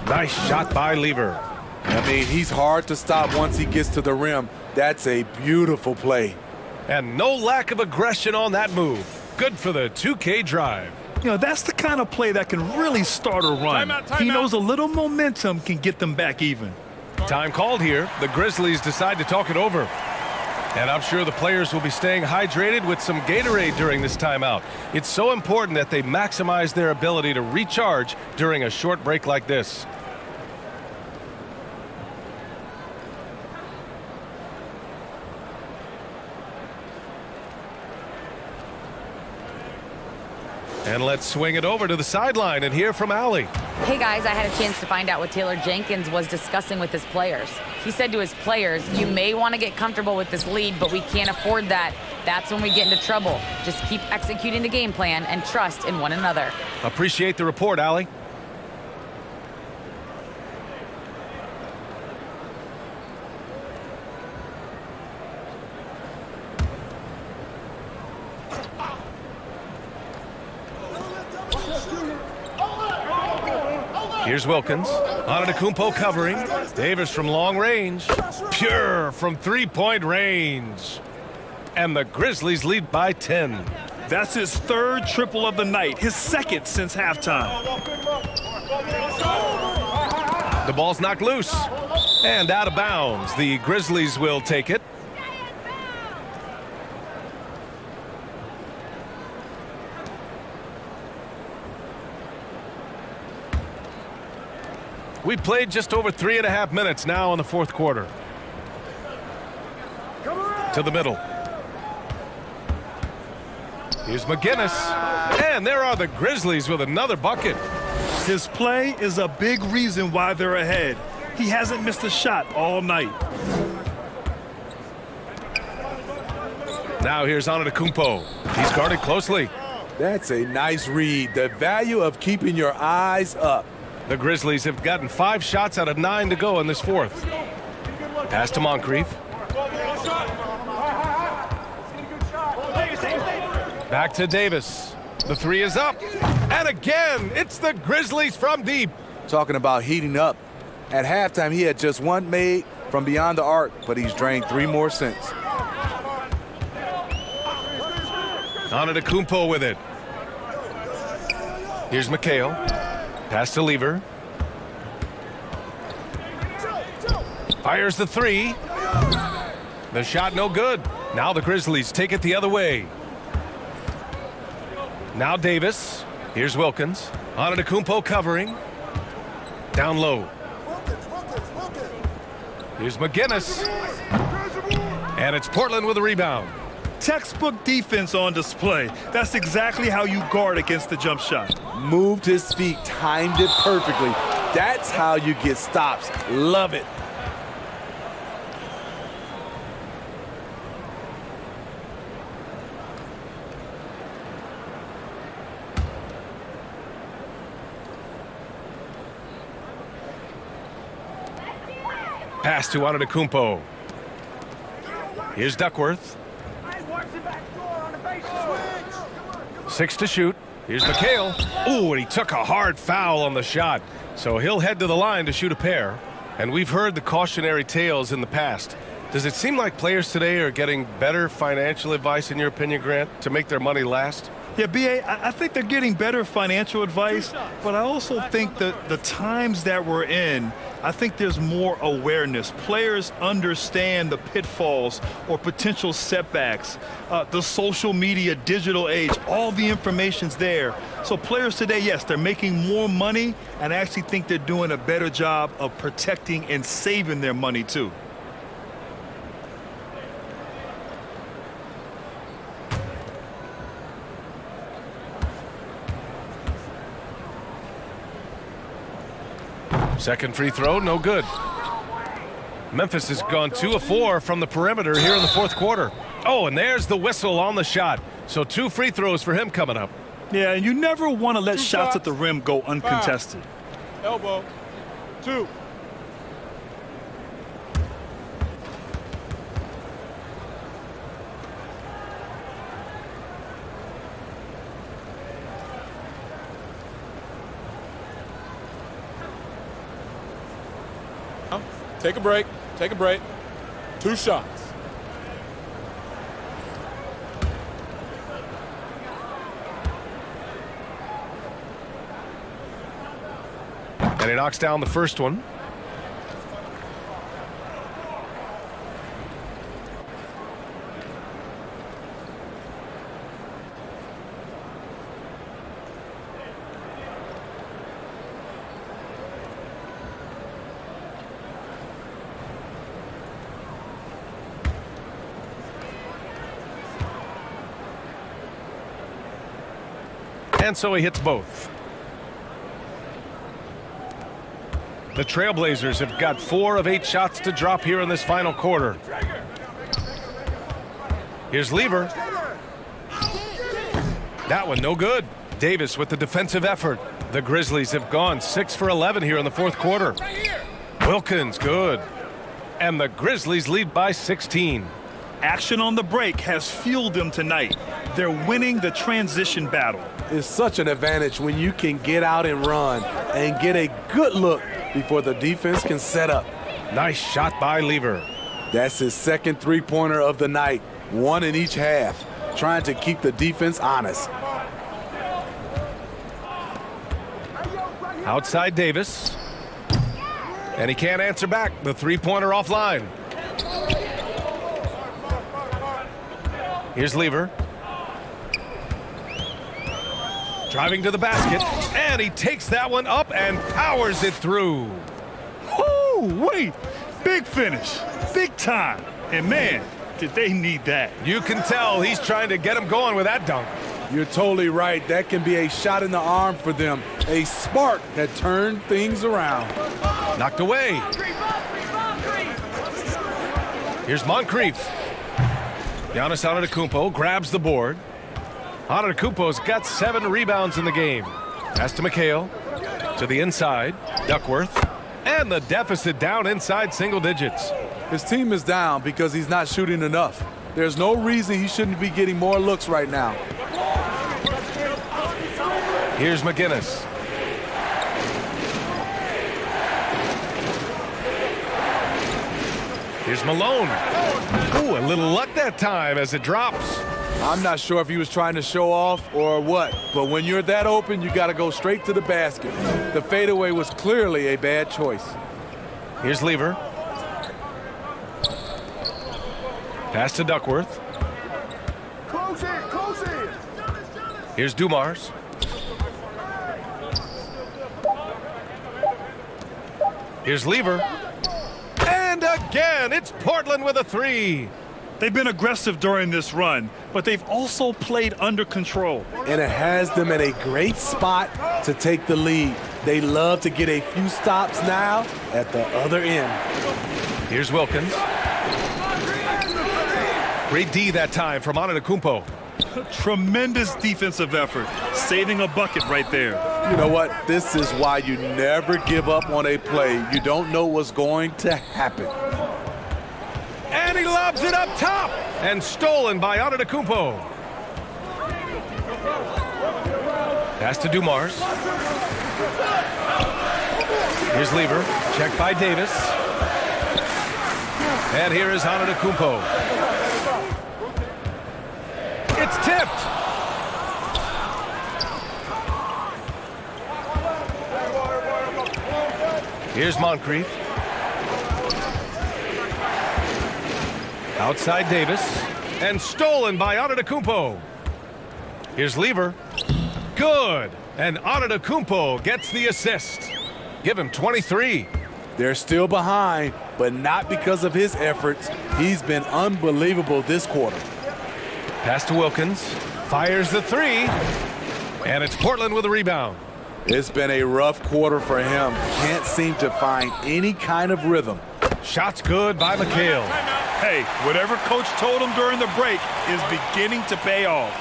Nice shot by Lever. I mean, he's hard to stop once he gets to the rim. That's a beautiful play. And no lack of aggression on that move. Good for the 2K drive. You know, that's the kind of play that can really start a run. He knows a little momentum can get them back even. Time called here. The Grizzlies decide to talk it over. And I'm sure the players will be staying hydrated with some Gatorade during this timeout. It's so important that they maximize their ability to recharge during a short break like this. And let's swing it over to the sideline and hear from Allie. Hey guys, I had a chance to find out what Taylor Jenkins was discussing with his players. He said to his players, you may want to get comfortable with this lead, but we can't afford that. That's when we get into trouble. Just keep executing the game plan and trust in one another. Appreciate the report, Allie. Here's Wilkins. Antetokounmpo covering. Davis from long range. Pure from three-point range. And the Grizzlies lead by 10. That's his third triple of the night, his second since halftime. The ball's knocked loose and out of bounds. The Grizzlies will take it. We played just over 3.5 minutes now in the fourth quarter. To the middle. Here's McGinnis. And there are the Grizzlies with another bucket. His play is a big reason why they're ahead. He hasn't missed a shot all night. Now here's Antetokounmpo. He's guarded closely. That's a nice read. The value of keeping your eyes up. The Grizzlies have gotten 5 shots out of 9 to go in this fourth. Pass to Moncrief. Back to Davis. The 3 is up. And again, it's the Grizzlies from deep. Talking about heating up. At halftime, he had just 1 made from beyond the arc, but he's drained 3 more since. Antetokounmpo with it. Here's McHale. Pass to Lever. Fires the 3. The shot no good. Now the Grizzlies take it the other way. Now Davis. Here's Wilkins. Antetokounmpo covering. Down low. Here's McGinnis. And it's Portland with a rebound. Textbook defense on display. That's exactly how you guard against the jump shot. Moved his feet, timed it perfectly. That's how you get stops. Love it. Pass to Antetokounmpo. Here's Duckworth. 6 to shoot. Here's McHale. Ooh, and he took a hard foul on the shot. So he'll head to the line to shoot a pair. And we've heard the cautionary tales in the past. Does it seem like players today are getting better financial advice, in your opinion, Grant, to make their money last? Yeah, B.A., I think they're getting better financial advice, but I also think that the times that we're in, I think there's more awareness. Players understand the pitfalls or potential setbacks, the social media, digital age, all the information's there. So players today, yes, they're making more money, and I actually think they're doing a better job of protecting and saving their money, too. Second free throw, no good. Memphis has gone 2 of 4 from the perimeter here in the fourth quarter. Oh, and there's the whistle on the shot. So 2 free throws for him coming up. Yeah, and you never want to let shots at the rim go uncontested. Elbow. 2. Take a break. Take a break. 2 shots. And he knocks down the first one. And so he hits both. The Trailblazers have got 4 of 8 shots to drop here in this final quarter. Here's Lever. That one no good. Davis with the defensive effort. The Grizzlies have gone 6 for 11 here in the fourth quarter. Wilkins, good. And the Grizzlies lead by 16. Action on the break has fueled them tonight. They're winning the transition battle. It's such an advantage when you can get out and run and get a good look before the defense can set up. Nice shot by Lever. That's his second three-pointer of the night, 1 in each half, trying to keep the defense honest. Outside Davis. And he can't answer back. The three-pointer offline. Here's Lever. Driving to the basket, and he takes that one up and powers it through. Oh, wait. Big finish. Big time. And, man, did they need that. You can tell he's trying to get him going with that dunk. You're totally right. That can be a shot in the arm for them. A spark that turned things around. Knocked away. Here's Moncrief. Giannis Antetokounmpo grabs the board. Antetokounmpo's got 7 rebounds in the game. Pass to McHale. To the inside. Duckworth. And the deficit down inside single digits. His team is down because he's not shooting enough. There's no reason he shouldn't be getting more looks right now. Here's McGinnis. Here's Malone. Ooh, a little luck that time as it drops. I'm not sure if he was trying to show off or what, but when you're that open, you got to go straight to the basket. The fadeaway was clearly a bad choice. Here's Lever. Pass to Duckworth. Close in. Here's Dumars. Here's Lever. And again, it's Portland with a 3. They've been aggressive during this run, but they've also played under control. And it has them at a great spot to take the lead. They love to get a few stops now at the other end. Here's Wilkins. Great D that time from Antetokounmpo. Tremendous defensive effort, saving a bucket right there. You know what? This is why you never give up on a play. You don't know what's going to happen. And he lobs it up top. And stolen by Antetokounmpo. Pass to Dumars. Here's Lever. Checked by Davis. And here is Antetokounmpo. It's tipped. Here's Moncrief. Outside Davis. And stolen by Antetokounmpo. Here's Lever. Good. And Antetokounmpo gets the assist. Give him 23. They're still behind, but not because of his efforts. He's been unbelievable this quarter. Pass to Wilkins. Fires the three. And it's Portland with a rebound. It's been a rough quarter for him. Can't seem to find any kind of rhythm. Shot's good by McHale. Hey, whatever coach told him during the break is beginning to pay off.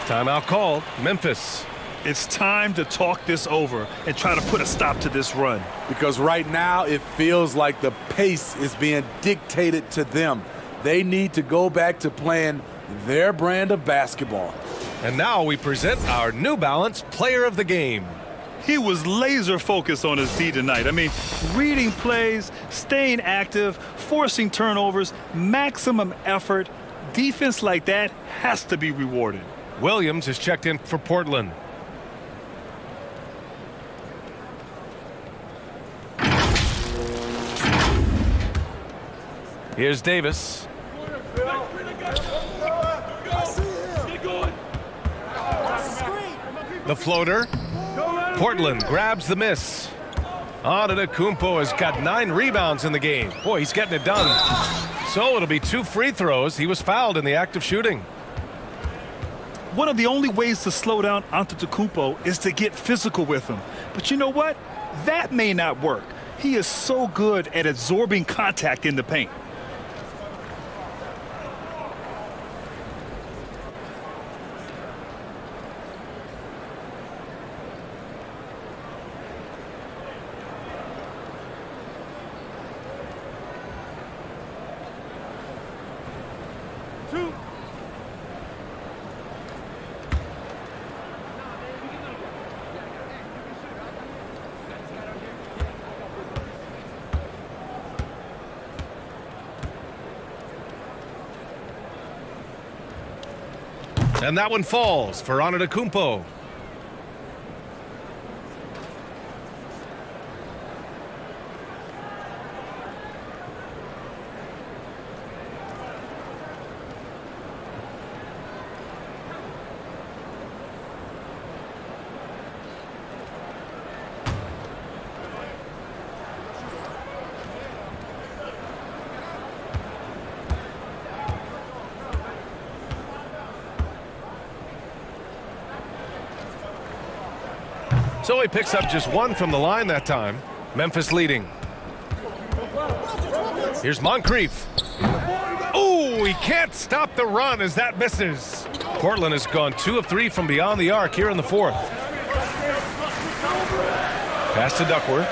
Timeout called. Memphis. It's time to talk this over and try to put a stop to this run. Because right now it feels like the pace is being dictated to them. They need to go back to playing their brand of basketball. And now we present our New Balance Player of the Game. He was laser focused on his D tonight. I mean, reading plays, staying active, forcing turnovers, maximum effort. Defense like that has to be rewarded. Williams is checked in for Portland. Here's Davis. The floater. Portland grabs the miss. Antetokounmpo has got 9 rebounds in the game. Boy, he's getting it done. So it'll be 2 free throws. He was fouled in the act of shooting. One of the only ways to slow down Antetokounmpo is to get physical with him. But you know what? That may not work. He is so good at absorbing contact in the paint. And that one falls for Antetokounmpo. So he picks up just 1 from the line that time. Memphis leading. Here's Moncrief. Oh, he can't stop the run as that misses. Portland has gone 2 of 3 from beyond the arc here in the 4th. Pass to Duckworth.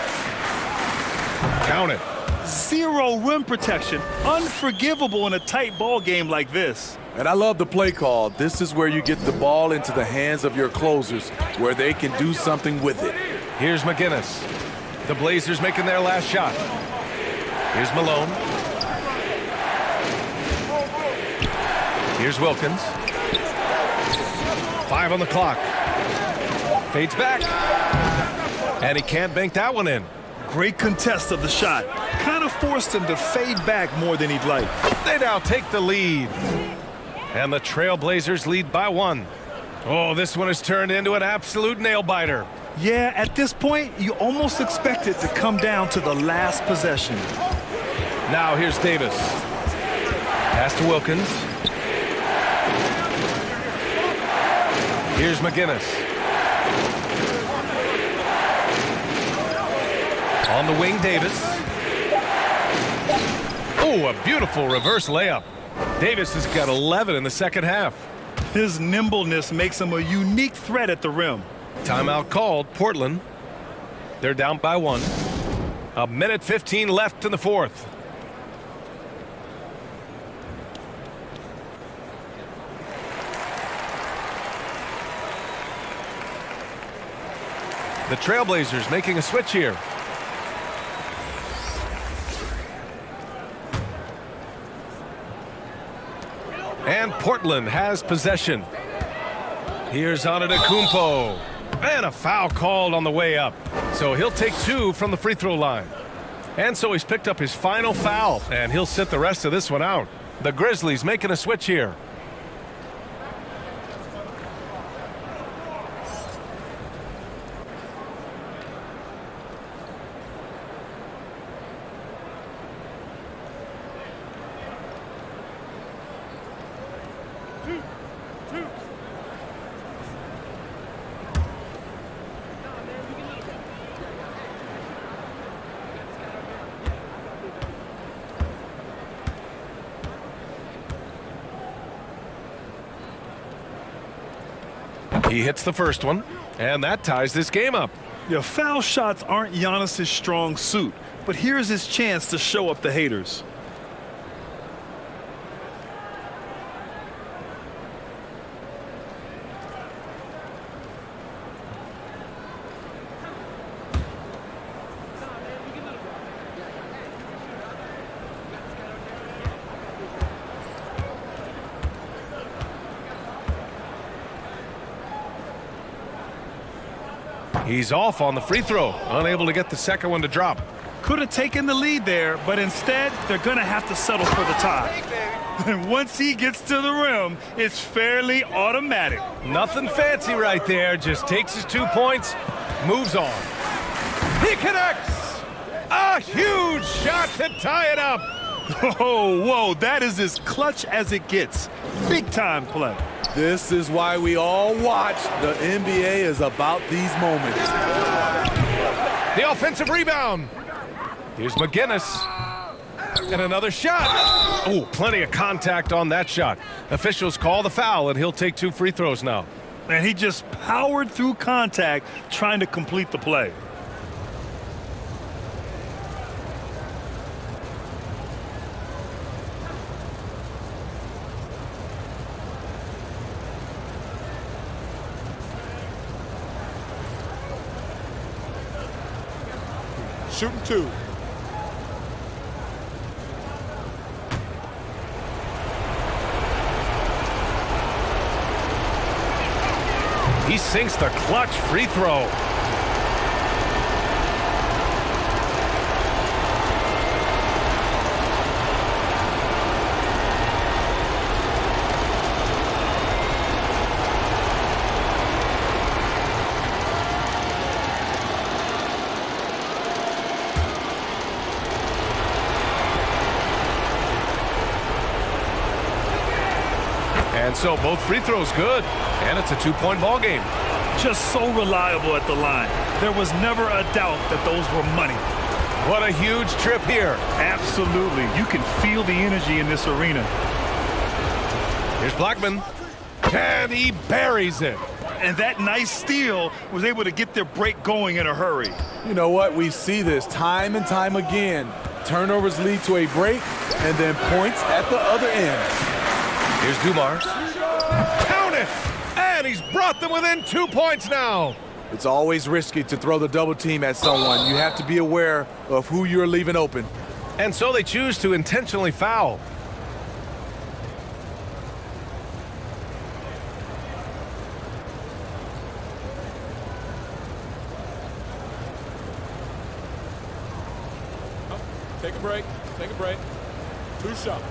Count it. 0 rim protection. Unforgivable in a tight ball game like this. And I love the play call. This is where you get the ball into the hands of your closers, where they can do something with it. Here's McGinnis. The Blazers making their last shot. Here's Malone. Here's Wilkins. 5 on the clock. Fades back. And he can't bank that one in. Great contest of the shot. Kind of forced him to fade back more than he'd like. They now take the lead. And the Trailblazers lead by 1. Oh, this one has turned into an absolute nail-biter. Yeah, at this point, you almost expect it to come down to the last possession. Now here's Davis. Pass to Wilkins. Here's McGinnis. On the wing, Davis. Oh, a beautiful reverse layup. Davis has got 11 in the second half. His nimbleness makes him a unique threat at the rim. Timeout called, Portland. They're down by 1. 1:15 left in the fourth. The Trailblazers making a switch here. And Portland has possession. Here's Antetokounmpo. And a foul called on the way up. So he'll take 2 from the free throw line. And so he's picked up his final foul, and he'll sit the rest of this one out. The Grizzlies making a switch here. He hits the first one, and that ties this game up. Your foul shots aren't Giannis' strong suit, but here's his chance to show up the haters. He's off on the free throw, unable to get the second one to drop. Could have taken the lead there, but instead they're going to have to settle for the tie. And once he gets to the rim, it's fairly automatic. Nothing fancy right there, just takes his 2 points, moves on. He connects! A huge shot to tie it up! Oh, whoa, that is as clutch as it gets. Big time play. This is why we all watch. The NBA is about these moments. The offensive rebound. Here's McGinnis. And another shot. Oh, plenty of contact on that shot. Officials call the foul, and he'll take 2 free throws now. And he just powered through contact trying to complete the play. Shooting 2. He sinks the clutch free throw. And so both free throws good, and it's a 2-point ball game. Just so reliable at the line. There was never a doubt that those were money. What a huge trip here. Absolutely. You can feel the energy in this arena. Here's Blackman, and he buries it. And that nice steal was able to get their break going in a hurry. You know what? We see this time and time again. Turnovers lead to a break, and then points at the other end. Here's Dumars. Count it! And he's brought them within 2 points now. It's always risky to throw the double team at someone. You have to be aware of who you're leaving open. And so they choose to intentionally foul. Take a break. Take a break. 2 shots.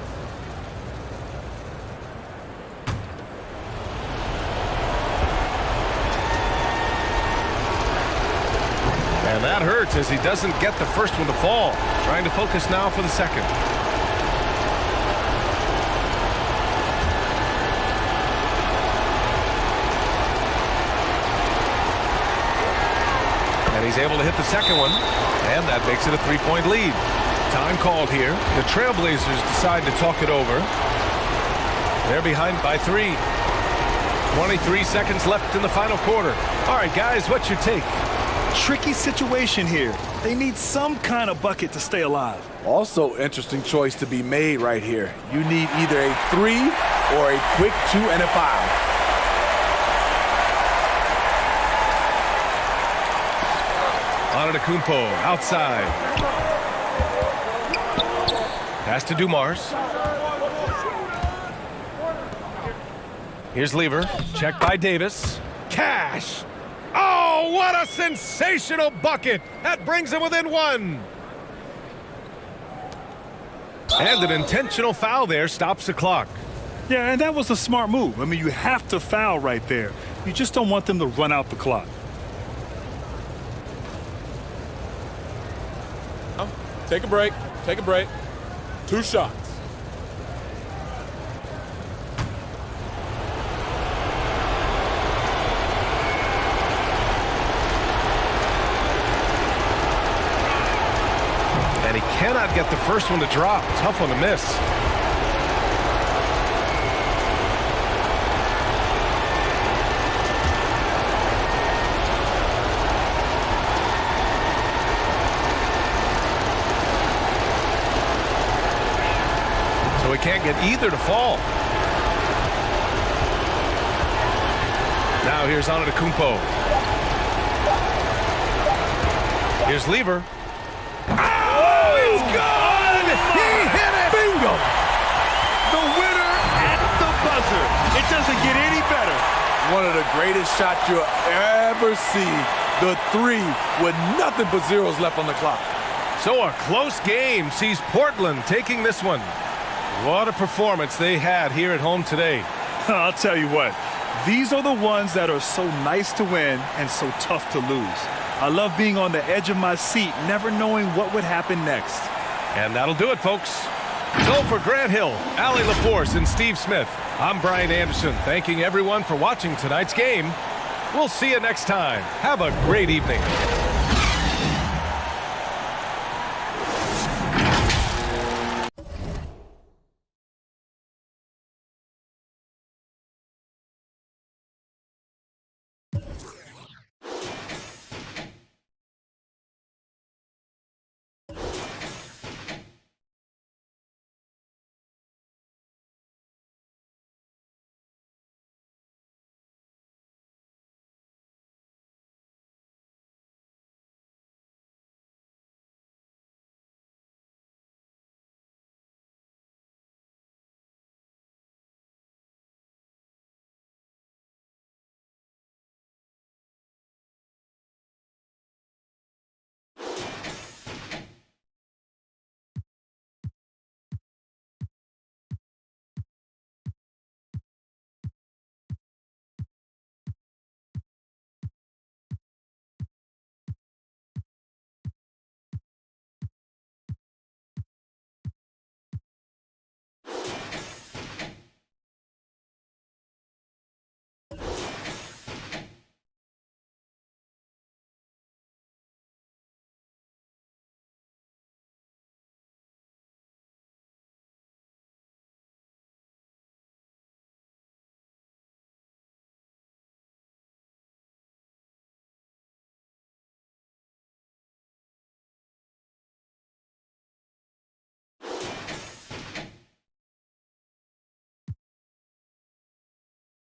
And that hurts as he doesn't get the first one to fall. Trying to focus now for the second. And he's able to hit the second one. And that makes it a 3-point lead. Time called here. The Trailblazers decide to talk it over. They're behind by 3. 23 seconds left in the final quarter. All right, guys, what's your take? Tricky situation here. They need some kind of bucket to stay alive. Also, interesting choice to be made right here. You need either a 3 or a quick 2 and a foul. Antetokounmpo outside. Pass to Dumars. Here's Lever. Checked by Davis. Cash. Oh, what a sensational bucket. That brings him within 1. And an intentional foul there stops the clock. Yeah, and that was a smart move. I mean, you have to foul right there. You just don't want them to run out the clock. Take a break. Take a break. 2 shots. And he cannot get the first one to drop. Tough one to miss. So he can't get either to fall. Now here's Antetokounmpo. Here's Lever. Oh, it's good! He hit it! Bingo! The winner at the buzzer. It doesn't get any better. One of the greatest shots you'll ever see. The 3 with nothing but zeros left on the clock. So a close game sees Portland taking this one. What a performance they had here at home today. I'll tell you what, these are the ones that are so nice to win and so tough to lose. I love being on the edge of my seat, never knowing what would happen next. And that'll do it, folks. So for Grant Hill, Allie LaForce, and Steve Smith, I'm Brian Anderson, thanking everyone for watching tonight's game. We'll see you next time. Have a great evening.